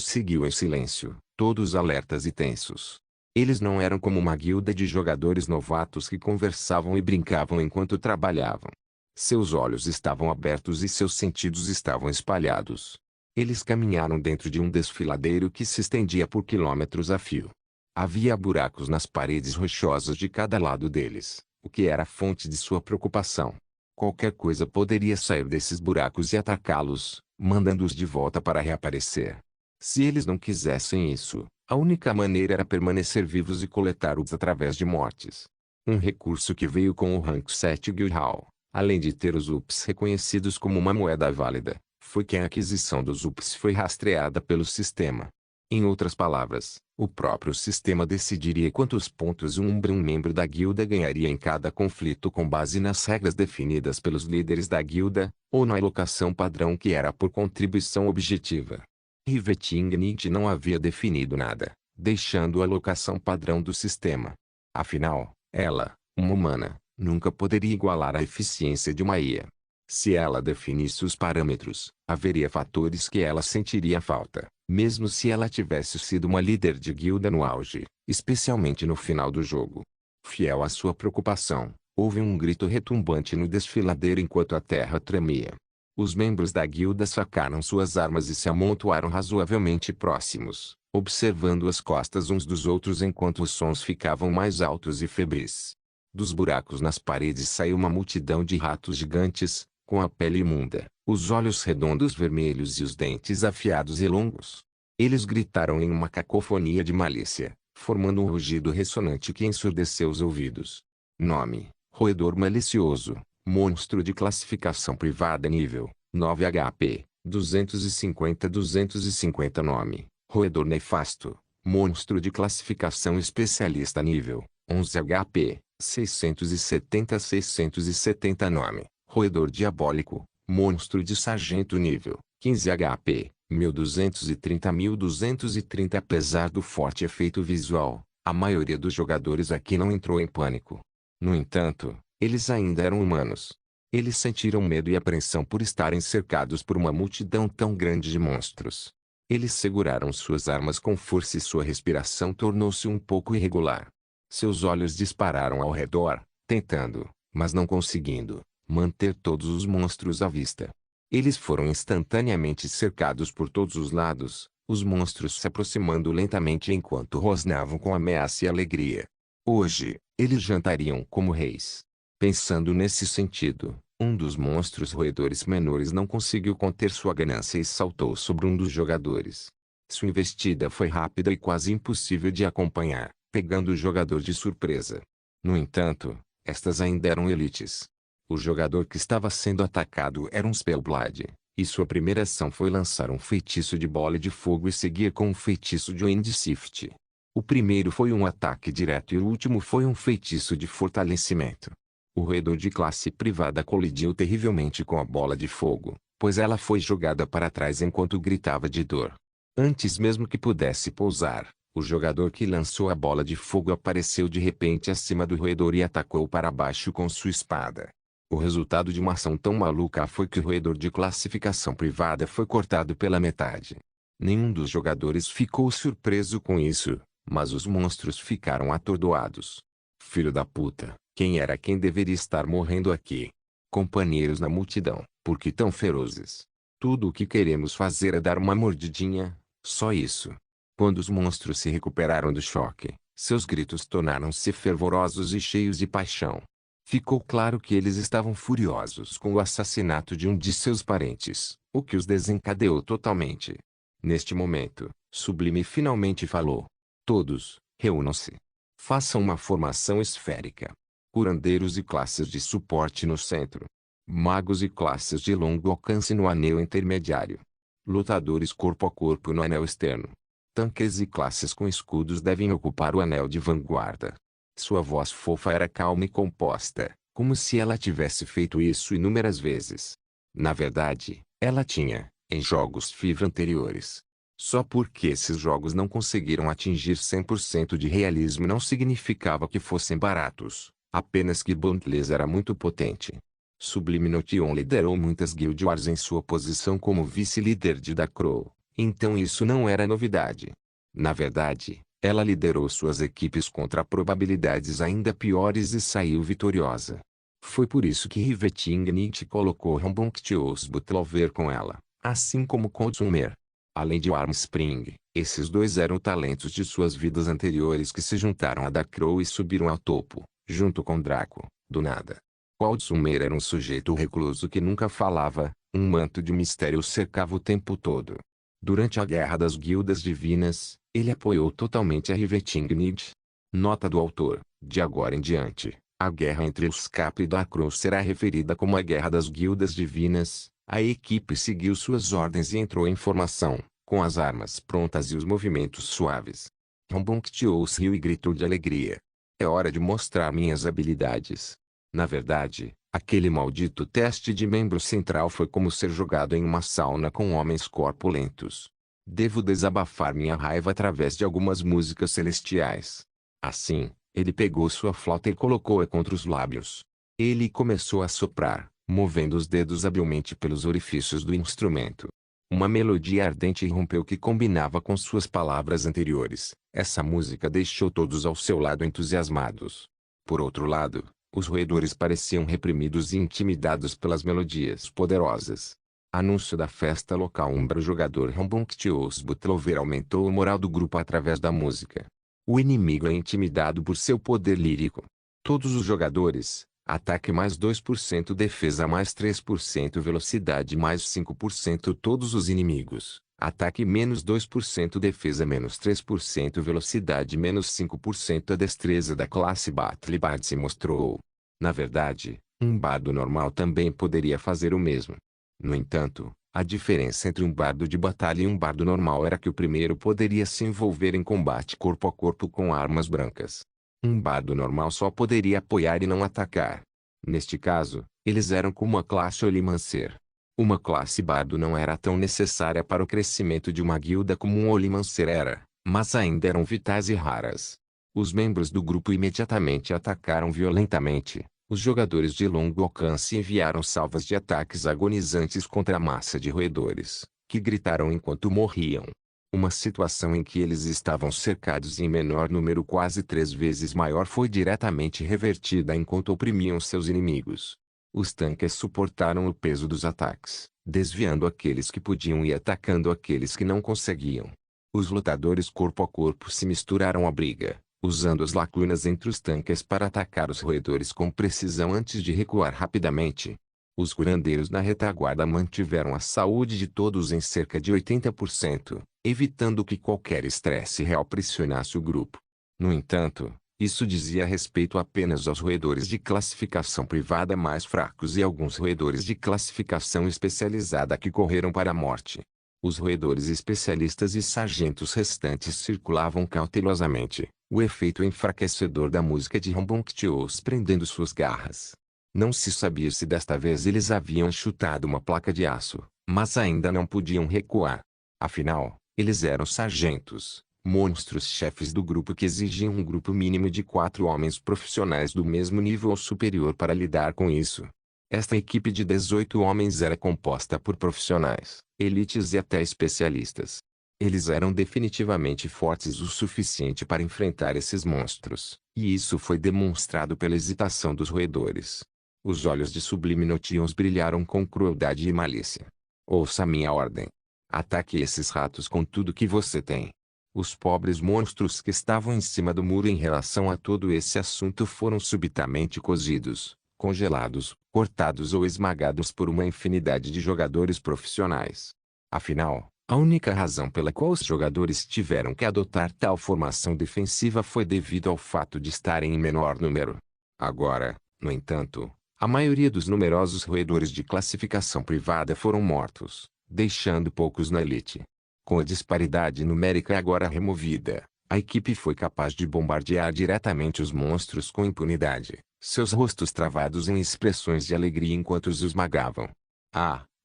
seguiu em silêncio, todos alertas e tensos. Eles não eram como uma guilda de jogadores novatos que conversavam e brincavam enquanto trabalhavam. Seus olhos estavam abertos e seus sentidos estavam espalhados. Eles caminharam dentro de um desfiladeiro que se estendia por quilômetros a fio. Havia buracos nas paredes rochosas de cada lado deles, o que era a fonte de sua preocupação. Qualquer coisa poderia sair desses buracos e atacá-los, mandando-os de volta para reaparecer. Se eles não quisessem isso, a única maneira era permanecer vivos e coletar-os através de mortes. Um recurso que veio com o Rank 7 Guildhall, além de ter os UPs reconhecidos como uma moeda válida, foi que a aquisição dos UPs foi rastreada pelo sistema. Em outras palavras, o próprio sistema decidiria quantos pontos um membro da guilda ganharia em cada conflito com base nas regras definidas pelos líderes da guilda, ou na alocação padrão que era por contribuição objetiva. Rivetingid não havia definido nada, deixando a alocação padrão do sistema. Afinal, ela, uma humana, nunca poderia igualar a eficiência de uma IA. Se ela definisse os parâmetros, haveria fatores que ela sentiria falta, mesmo se ela tivesse sido uma líder de guilda no auge, especialmente no final do jogo. Fiel à sua preocupação, houve um grito retumbante no desfiladeiro enquanto a terra tremia. Os membros da guilda sacaram suas armas e se amontoaram razoavelmente próximos, observando as costas uns dos outros enquanto os sons ficavam mais altos e febris. Dos buracos nas paredes saiu uma multidão de ratos gigantes, com a pele imunda, os olhos redondos vermelhos e os dentes afiados e longos. Eles gritaram em uma cacofonia de malícia, formando um rugido ressonante que ensurdeceu os ouvidos. Nome: Roedor Malicioso, monstro de classificação privada nível 9 HP, 250-250 Nome: Roedor Nefasto, monstro de classificação especialista nível 11 HP, 670-670 Nome: Roedor Diabólico, monstro de sargento nível 15 HP, 1230-1230. Apesar do forte efeito visual, a maioria dos jogadores aqui não entrou em pânico. No entanto, eles ainda eram humanos. Eles sentiram medo e apreensão por estarem cercados por uma multidão tão grande de monstros. Eles seguraram suas armas com força e sua respiração tornou-se um pouco irregular. Seus olhos dispararam ao redor, tentando, mas não conseguindo, manter todos os monstros à vista. Eles foram instantaneamente cercados por todos os lados, os monstros se aproximando lentamente enquanto rosnavam com ameaça e alegria. Hoje, eles jantariam como reis. Pensando nesse sentido, um dos monstros roedores menores não conseguiu conter sua ganância e saltou sobre um dos jogadores. Sua investida foi rápida e quase impossível de acompanhar, pegando o jogador de surpresa. No entanto, estas ainda eram elites. O jogador que estava sendo atacado era um Spellblade, e sua primeira ação foi lançar um feitiço de bola de fogo e seguir com um feitiço de Wind Shift. O primeiro foi um ataque direto e o último foi um feitiço de fortalecimento. O roedor de classe privada colidiu terrivelmente com a bola de fogo, pois ela foi jogada para trás enquanto gritava de dor. Antes mesmo que pudesse pousar, o jogador que lançou a bola de fogo apareceu de repente acima do roedor e atacou para baixo com sua espada. O resultado de uma ação tão maluca foi que o roedor de classificação privada foi cortado pela metade. Nenhum dos jogadores ficou surpreso com isso, mas os monstros ficaram atordoados. Filho da puta, quem era quem deveria estar morrendo aqui? Companheiros na multidão, por que tão ferozes? Tudo o que queremos fazer é dar uma mordidinha, só isso. Quando os monstros se recuperaram do choque, seus gritos tornaram-se fervorosos e cheios de paixão. Ficou claro que eles estavam furiosos com o assassinato de um de seus parentes, o que os desencadeou totalmente. Neste momento, Sublime finalmente falou. Todos, reúnam-se. Façam uma formação esférica. Curandeiros e classes de suporte no centro. Magos e classes de longo alcance no anel intermediário. Lutadores corpo a corpo no anel externo. Tanques e classes com escudos devem ocupar o anel de vanguarda. Sua voz fofa era calma e composta, como se ela tivesse feito isso inúmeras vezes. Na verdade, ela tinha, em jogos FIFA anteriores. Só porque esses jogos não conseguiram atingir 100% de realismo não significava que fossem baratos, apenas que Boundless era muito potente. Sublime Notion liderou muitas Guild Wars em sua posição como vice-líder de Da Crow, então isso não era novidade. Na verdade, ela liderou suas equipes contra probabilidades ainda piores e saiu vitoriosa. Foi por isso que Riveting Nietzsche colocou Rambunctious Butlover com ela, assim como Coldsumer. Além de Armspring, esses dois eram talentos de suas vidas anteriores que se juntaram a Da Crow e subiram ao topo, junto com Draco, do nada. Coldsumer era um sujeito recluso que nunca falava, um manto de mistério o cercava o tempo todo. Durante a Guerra das Guildas Divinas, ele apoiou totalmente a Riveting Nietzsche. Nota do autor: de agora em diante, a guerra entre os Cap e Da Crow será referida como a Guerra das Guildas Divinas. A equipe seguiu suas ordens e entrou em formação, com as armas prontas e os movimentos suaves. Rambunctious riu e gritou de alegria. É hora de mostrar minhas habilidades. Na verdade, aquele maldito teste de membro central foi como ser jogado em uma sauna com homens corpulentos. Devo desabafar minha raiva através de algumas músicas celestiais. Assim, ele pegou sua flauta e colocou-a contra os lábios. Ele começou a soprar, movendo os dedos habilmente pelos orifícios do instrumento. Uma melodia ardente irrompeu que combinava com suas palavras anteriores. Essa música deixou todos ao seu lado entusiasmados. Por outro lado, os roedores pareciam reprimidos e intimidados pelas melodias poderosas. Anúncio da festa local. O jogador Rambunctious Butlover aumentou o moral do grupo através da música. O inimigo é intimidado por seu poder lírico. Todos os jogadores, ataque mais 2%, defesa mais 3%, velocidade mais 5%. Todos os inimigos, ataque menos 2%, defesa menos 3%, velocidade menos 5%. A destreza da classe Battle Bard se mostrou. Na verdade, um bardo normal também poderia fazer o mesmo. No entanto, a diferença entre um bardo de batalha e um bardo normal era que o primeiro poderia se envolver em combate corpo a corpo com armas brancas. Um bardo normal só poderia apoiar e não atacar. Neste caso, eles eram como a classe Olimancer. Uma classe bardo não era tão necessária para o crescimento de uma guilda como um Olimancer era, mas ainda eram vitais e raras. Os membros do grupo imediatamente atacaram violentamente. Os jogadores de longo alcance enviaram salvas de ataques agonizantes contra a massa de roedores, que gritaram enquanto morriam. Uma situação em que eles estavam cercados em menor número, quase 3 vezes maior, foi diretamente revertida enquanto oprimiam seus inimigos. Os tanques suportaram o peso dos ataques, desviando aqueles que podiam e atacando aqueles que não conseguiam. Os lutadores corpo a corpo se misturaram à briga, usando as lacunas entre os tanques para atacar os roedores com precisão antes de recuar rapidamente. Os curandeiros na retaguarda mantiveram a saúde de todos em cerca de 80%, evitando que qualquer estresse real pressionasse o grupo. No entanto, isso dizia respeito apenas aos roedores de classificação privada mais fracos e alguns roedores de classificação especializada que correram para a morte. Os roedores especialistas e sargentos restantes circulavam cautelosamente, o efeito enfraquecedor da música de Rambunctious prendendo suas garras. Não se sabia se desta vez eles haviam chutado uma placa de aço, mas ainda não podiam recuar. Afinal, eles eram sargentos, monstros chefes do grupo que exigiam um grupo mínimo de 4 homens profissionais do mesmo nível ou superior para lidar com isso. Esta equipe de 18 homens era composta por profissionais, elites e até especialistas. Eles eram definitivamente fortes o suficiente para enfrentar esses monstros, e isso foi demonstrado pela hesitação dos roedores. Os olhos de Sublime Notions brilharam com crueldade e malícia. Ouça minha ordem. Ataque esses ratos com tudo que você tem. Os pobres monstros que estavam em cima do muro em relação a todo esse assunto foram subitamente cozidos, congelados, cortados ou esmagados por uma infinidade de jogadores profissionais. Afinal, a única razão pela qual os jogadores tiveram que adotar tal formação defensiva foi devido ao fato de estarem em menor número. Agora, no entanto, a maioria dos numerosos roedores de classificação privada foram mortos, deixando poucos na elite. Com a disparidade numérica agora removida, a equipe foi capaz de bombardear diretamente os monstros com impunidade, seus rostos travados em expressões de alegria enquanto os esmagavam.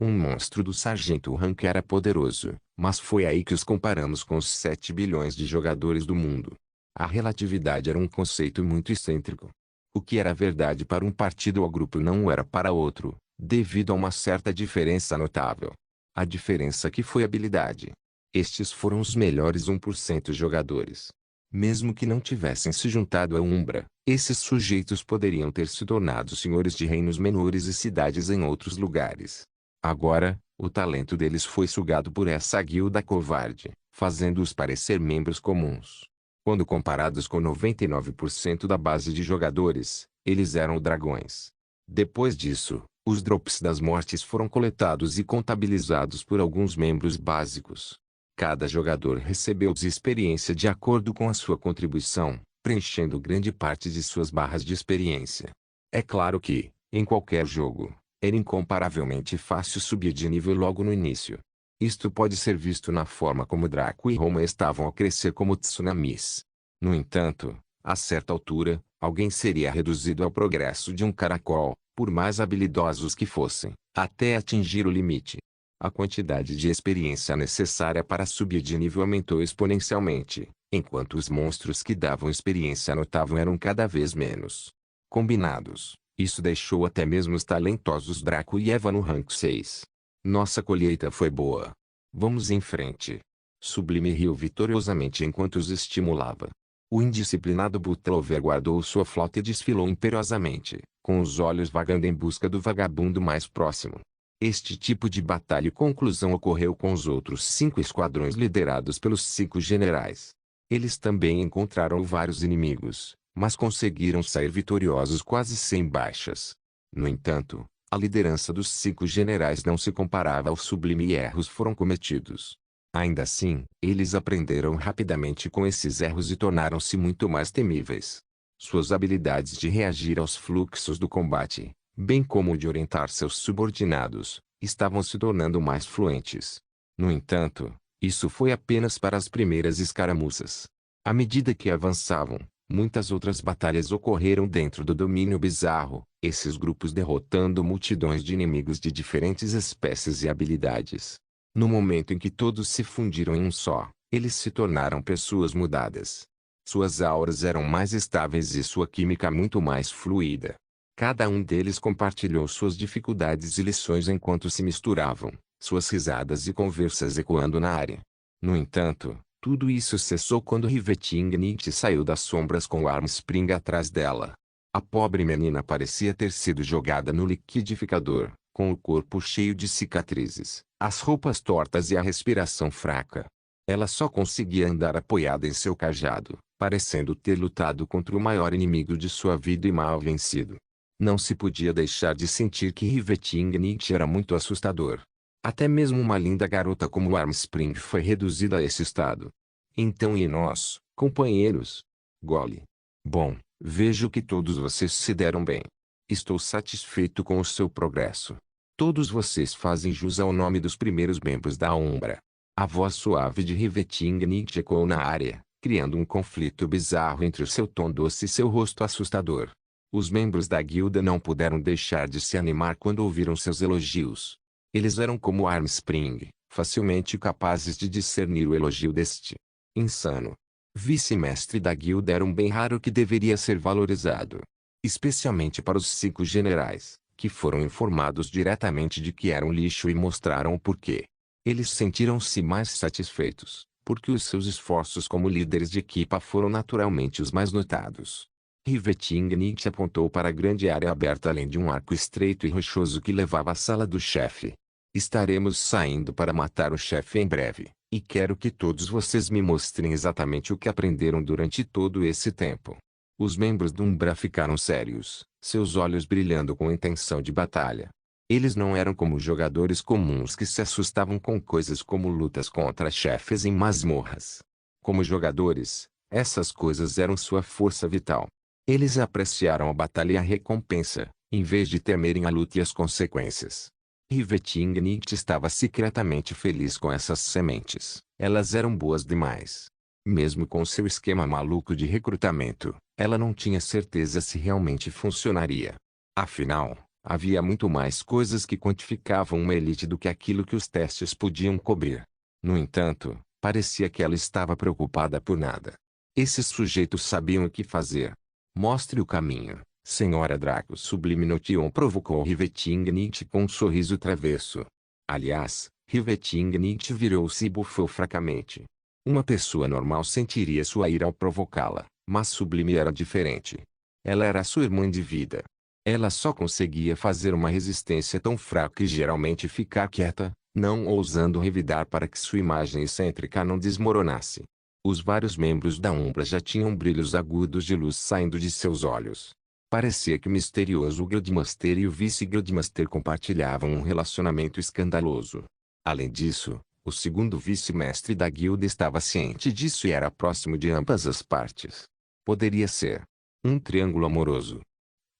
Um monstro do Sargento Hank era poderoso, mas foi aí que os comparamos com os 7 bilhões de jogadores do mundo. A relatividade era um conceito muito excêntrico. O que era verdade para um partido ou grupo não era para outro, devido a uma certa diferença notável. A diferença que foi habilidade. Estes foram os melhores 1% jogadores. Mesmo que não tivessem se juntado a Umbra, esses sujeitos poderiam ter se tornado senhores de reinos menores e cidades em outros lugares. Agora, o talento deles foi sugado por essa guilda covarde, fazendo-os parecer membros comuns. Quando comparados com 99% da base de jogadores, eles eram dragões. Depois disso, os drops das mortes foram coletados e contabilizados por alguns membros básicos. Cada jogador recebeu experiência de acordo com a sua contribuição, preenchendo grande parte de suas barras de experiência. É claro que, em qualquer jogo, era incomparavelmente fácil subir de nível logo no início. Isto pode ser visto na forma como Draco e Roma estavam a crescer como tsunamis. No entanto, a certa altura, alguém seria reduzido ao progresso de um caracol, por mais habilidosos que fossem, até atingir o limite. A quantidade de experiência necessária para subir de nível aumentou exponencialmente, enquanto os monstros que davam experiência notável eram cada vez menos. Combinados, isso deixou até mesmo os talentosos Draco e Eva no rank 6. Nossa colheita foi boa. Vamos em frente. Sublime riu vitoriosamente enquanto os estimulava. O indisciplinado Butlover guardou sua flauta e desfilou imperiosamente, com os olhos vagando em busca do vagabundo mais próximo. Este tipo de batalha e conclusão ocorreu com os outros 5 esquadrões liderados pelos 5 generais. Eles também encontraram vários inimigos, mas conseguiram sair vitoriosos quase sem baixas. No entanto, a liderança dos 5 generais não se comparava ao sublime e erros foram cometidos. Ainda assim, eles aprenderam rapidamente com esses erros e tornaram-se muito mais temíveis. Suas habilidades de reagir aos fluxos do combate, bem como de orientar seus subordinados, estavam se tornando mais fluentes. No entanto, isso foi apenas para as primeiras escaramuças. À medida que avançavam, muitas outras batalhas ocorreram dentro do domínio bizarro, esses grupos derrotando multidões de inimigos de diferentes espécies e habilidades. No momento em que todos se fundiram em um só, eles se tornaram pessoas mudadas. Suas auras eram mais estáveis e sua química muito mais fluida. Cada um deles compartilhou suas dificuldades e lições enquanto se misturavam, suas risadas e conversas ecoando na área. No entanto, tudo isso cessou quando Rivetingnicht saiu das sombras com o Armspring atrás dela. A pobre menina parecia ter sido jogada no liquidificador, com o corpo cheio de cicatrizes, as roupas tortas e a respiração fraca. Ela só conseguia andar apoiada em seu cajado, parecendo ter lutado contra o maior inimigo de sua vida e mal vencido. Não se podia deixar de sentir que Rivetingnicht era muito assustador. Até mesmo uma linda garota como Armspring foi reduzida a esse estado. Então e nós, companheiros? Gole. Bom, vejo que todos vocês se deram bem. Estou satisfeito com o seu progresso. Todos vocês fazem jus ao nome dos primeiros membros da Umbra. A voz suave de Rivetingnicht ecoou na área, criando um conflito bizarro entre o seu tom doce e seu rosto assustador. Os membros da guilda não puderam deixar de se animar quando ouviram seus elogios. Eles eram como Armspring, facilmente capazes de discernir o elogio deste insano vice-mestre da guilda era um bem raro que deveria ser valorizado. Especialmente para os 5 generais, que foram informados diretamente de que eram lixo e mostraram o porquê. Eles sentiram-se mais satisfeitos, porque os seus esforços como líderes de equipa foram naturalmente os mais notados. Rivetingnicht apontou para a grande área aberta além de um arco estreito e rochoso que levava à sala do chefe. Estaremos saindo para matar o chefe em breve, e quero que todos vocês me mostrem exatamente o que aprenderam durante todo esse tempo. Os membros do Umbra ficaram sérios, seus olhos brilhando com intenção de batalha. Eles não eram como jogadores comuns que se assustavam com coisas como lutas contra chefes em masmorras. Como jogadores, essas coisas eram sua força vital. Eles apreciaram a batalha e a recompensa, em vez de temerem a luta e as consequências. Rivetingnight estava secretamente feliz com essas sementes. Elas eram boas demais. Mesmo com seu esquema maluco de recrutamento, ela não tinha certeza se realmente funcionaria. Afinal, havia muito mais coisas que quantificavam uma elite do que aquilo que os testes podiam cobrir. No entanto, parecia que ela estava preocupada por nada. Esses sujeitos sabiam o que fazer. Mostre o caminho, Senhora Draco. Sublime Notion provocou Rivetingnight com um sorriso travesso. Aliás, Rivetingnight virou-se e bufou fracamente. Uma pessoa normal sentiria sua ira ao provocá-la, mas Sublime era diferente. Ela era sua irmã de vida. Ela só conseguia fazer uma resistência tão fraca e geralmente ficar quieta, não ousando revidar para que sua imagem excêntrica não desmoronasse. Os vários membros da Umbra já tinham brilhos agudos de luz saindo de seus olhos. Parecia que o misterioso Guildmaster e o vice-Guildmaster compartilhavam um relacionamento escandaloso. Além disso, o segundo vice-mestre da guilda estava ciente disso e era próximo de ambas as partes. Poderia ser um triângulo amoroso.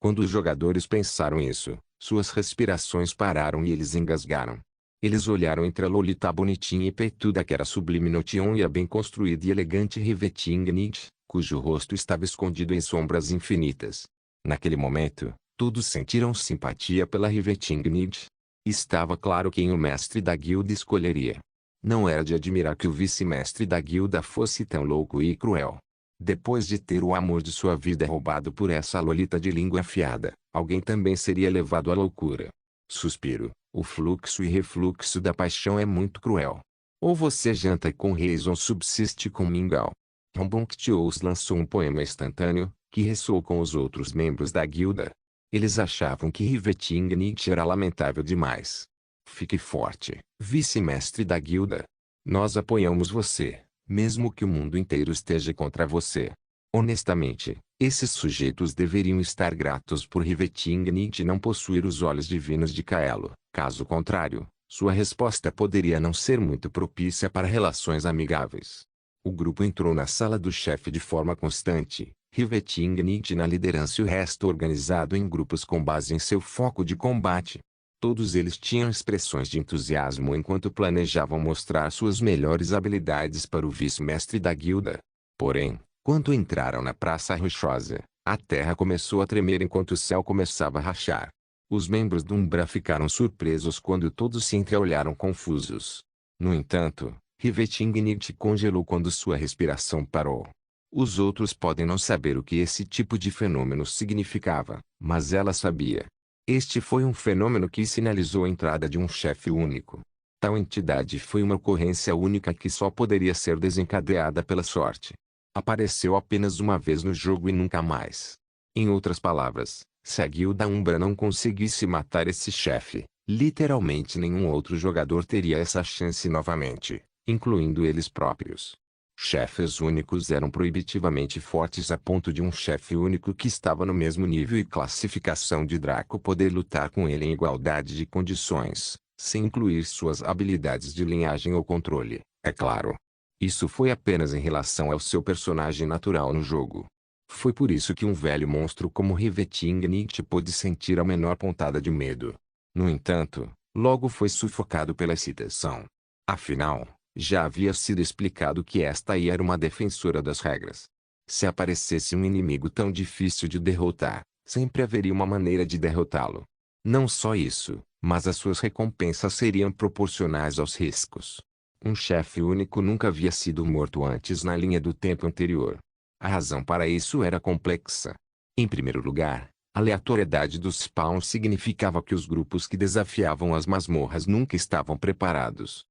Quando os jogadores pensaram isso, suas respirações pararam e eles engasgaram. Eles olharam entre a Lolita bonitinha e peituda que era Sublime Notion e a bem construída e elegante Rivetingnight, cujo rosto estava escondido em sombras infinitas. Naquele momento, todos sentiram simpatia pela Rivetingnight. Estava claro quem o mestre da guilda escolheria. Não era de admirar que o vice-mestre da guilda fosse tão louco e cruel. Depois de ter o amor de sua vida roubado por essa Lolita de língua afiada, alguém também seria levado à loucura. Suspiro, o fluxo e refluxo da paixão é muito cruel. Ou você janta com reis ou subsiste com mingau. Rambunctious lançou um poema instantâneo, que ressoou com os outros membros da guilda. Eles achavam que Rivetingnight era lamentável demais. Fique forte, vice-mestre da guilda. Nós apoiamos você, mesmo que o mundo inteiro esteja contra você. Honestamente, esses sujeitos deveriam estar gratos por Rivetingnight não possuir os olhos divinos de Kaelo. Caso contrário, sua resposta poderia não ser muito propícia para relações amigáveis. O grupo entrou na sala do chefe de forma constante, Rivetingnight na liderança e o resto organizado em grupos com base em seu foco de combate. Todos eles tinham expressões de entusiasmo enquanto planejavam mostrar suas melhores habilidades para o vice-mestre da guilda. Porém, quando entraram na Praça Rochosa, a terra começou a tremer enquanto o céu começava a rachar. Os membros do Umbra ficaram surpresos quando todos se entreolharam confusos. No entanto, Rivetingnight congelou quando sua respiração parou. Os outros podem não saber o que esse tipo de fenômeno significava, mas ela sabia. Este foi um fenômeno que sinalizou a entrada de um chefe único. Tal entidade foi uma ocorrência única que só poderia ser desencadeada pela sorte. Apareceu apenas uma vez no jogo e nunca mais. Em outras palavras, se a guilda Umbra não conseguisse matar esse chefe, literalmente nenhum outro jogador teria essa chance novamente, incluindo eles próprios. Chefes únicos eram proibitivamente fortes a ponto de um chefe único que estava no mesmo nível e classificação de Draco poder lutar com ele em igualdade de condições, sem incluir suas habilidades de linhagem ou controle, é claro. Isso foi apenas em relação ao seu personagem natural no jogo. Foi por isso que um velho monstro como Rivetingnight pôde sentir a menor pontada de medo. No entanto, logo foi sufocado pela excitação. Afinal, já havia sido explicado que esta aí era uma defensora das regras. Se aparecesse um inimigo tão difícil de derrotar, sempre haveria uma maneira de derrotá-lo. Não só isso, mas as suas recompensas seriam proporcionais aos riscos. Um chefe único nunca havia sido morto antes na linha do tempo anterior. A razão para isso era complexa. Em primeiro lugar, a aleatoriedade dos spawns significava que os grupos que desafiavam as masmorras nunca estavam preparados.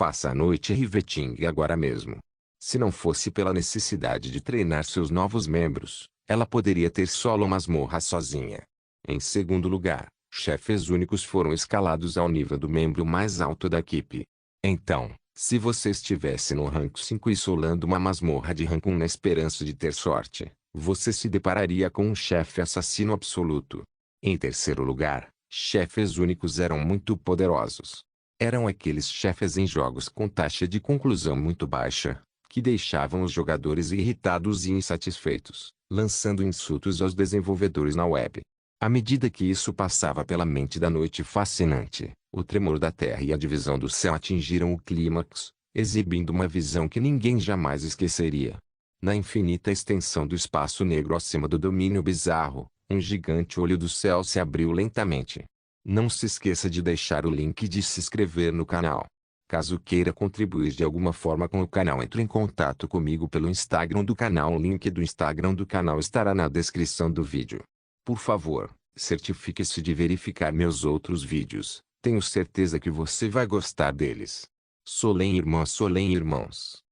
Faça a noite Riveting agora mesmo. Se não fosse pela necessidade de treinar seus novos membros, ela poderia ter solo masmorra sozinha. Em segundo lugar, chefes únicos foram escalados ao nível do membro mais alto da equipe. Então, se você estivesse no rank 5 e solando uma masmorra de rank 1 na esperança de ter sorte, você se depararia com um chefe assassino absoluto. Em terceiro lugar, chefes únicos eram muito poderosos. Eram aqueles chefes em jogos com taxa de conclusão muito baixa, que deixavam os jogadores irritados e insatisfeitos, lançando insultos aos desenvolvedores na web. À medida que isso passava pela mente da noite fascinante, o tremor da terra e a divisão do céu atingiram o clímax, exibindo uma visão que ninguém jamais esqueceria. Na infinita extensão do espaço negro acima do domínio bizarro, um gigante olho do céu se abriu lentamente. Não se esqueça de deixar o link e de se inscrever no canal. Caso queira contribuir de alguma forma com o canal, entre em contato comigo pelo Instagram do canal. O link do Instagram do canal estará na descrição do vídeo. Por favor, certifique-se de verificar meus outros vídeos. Tenho certeza que você vai gostar deles. Solem irmãs, Solem irmãos.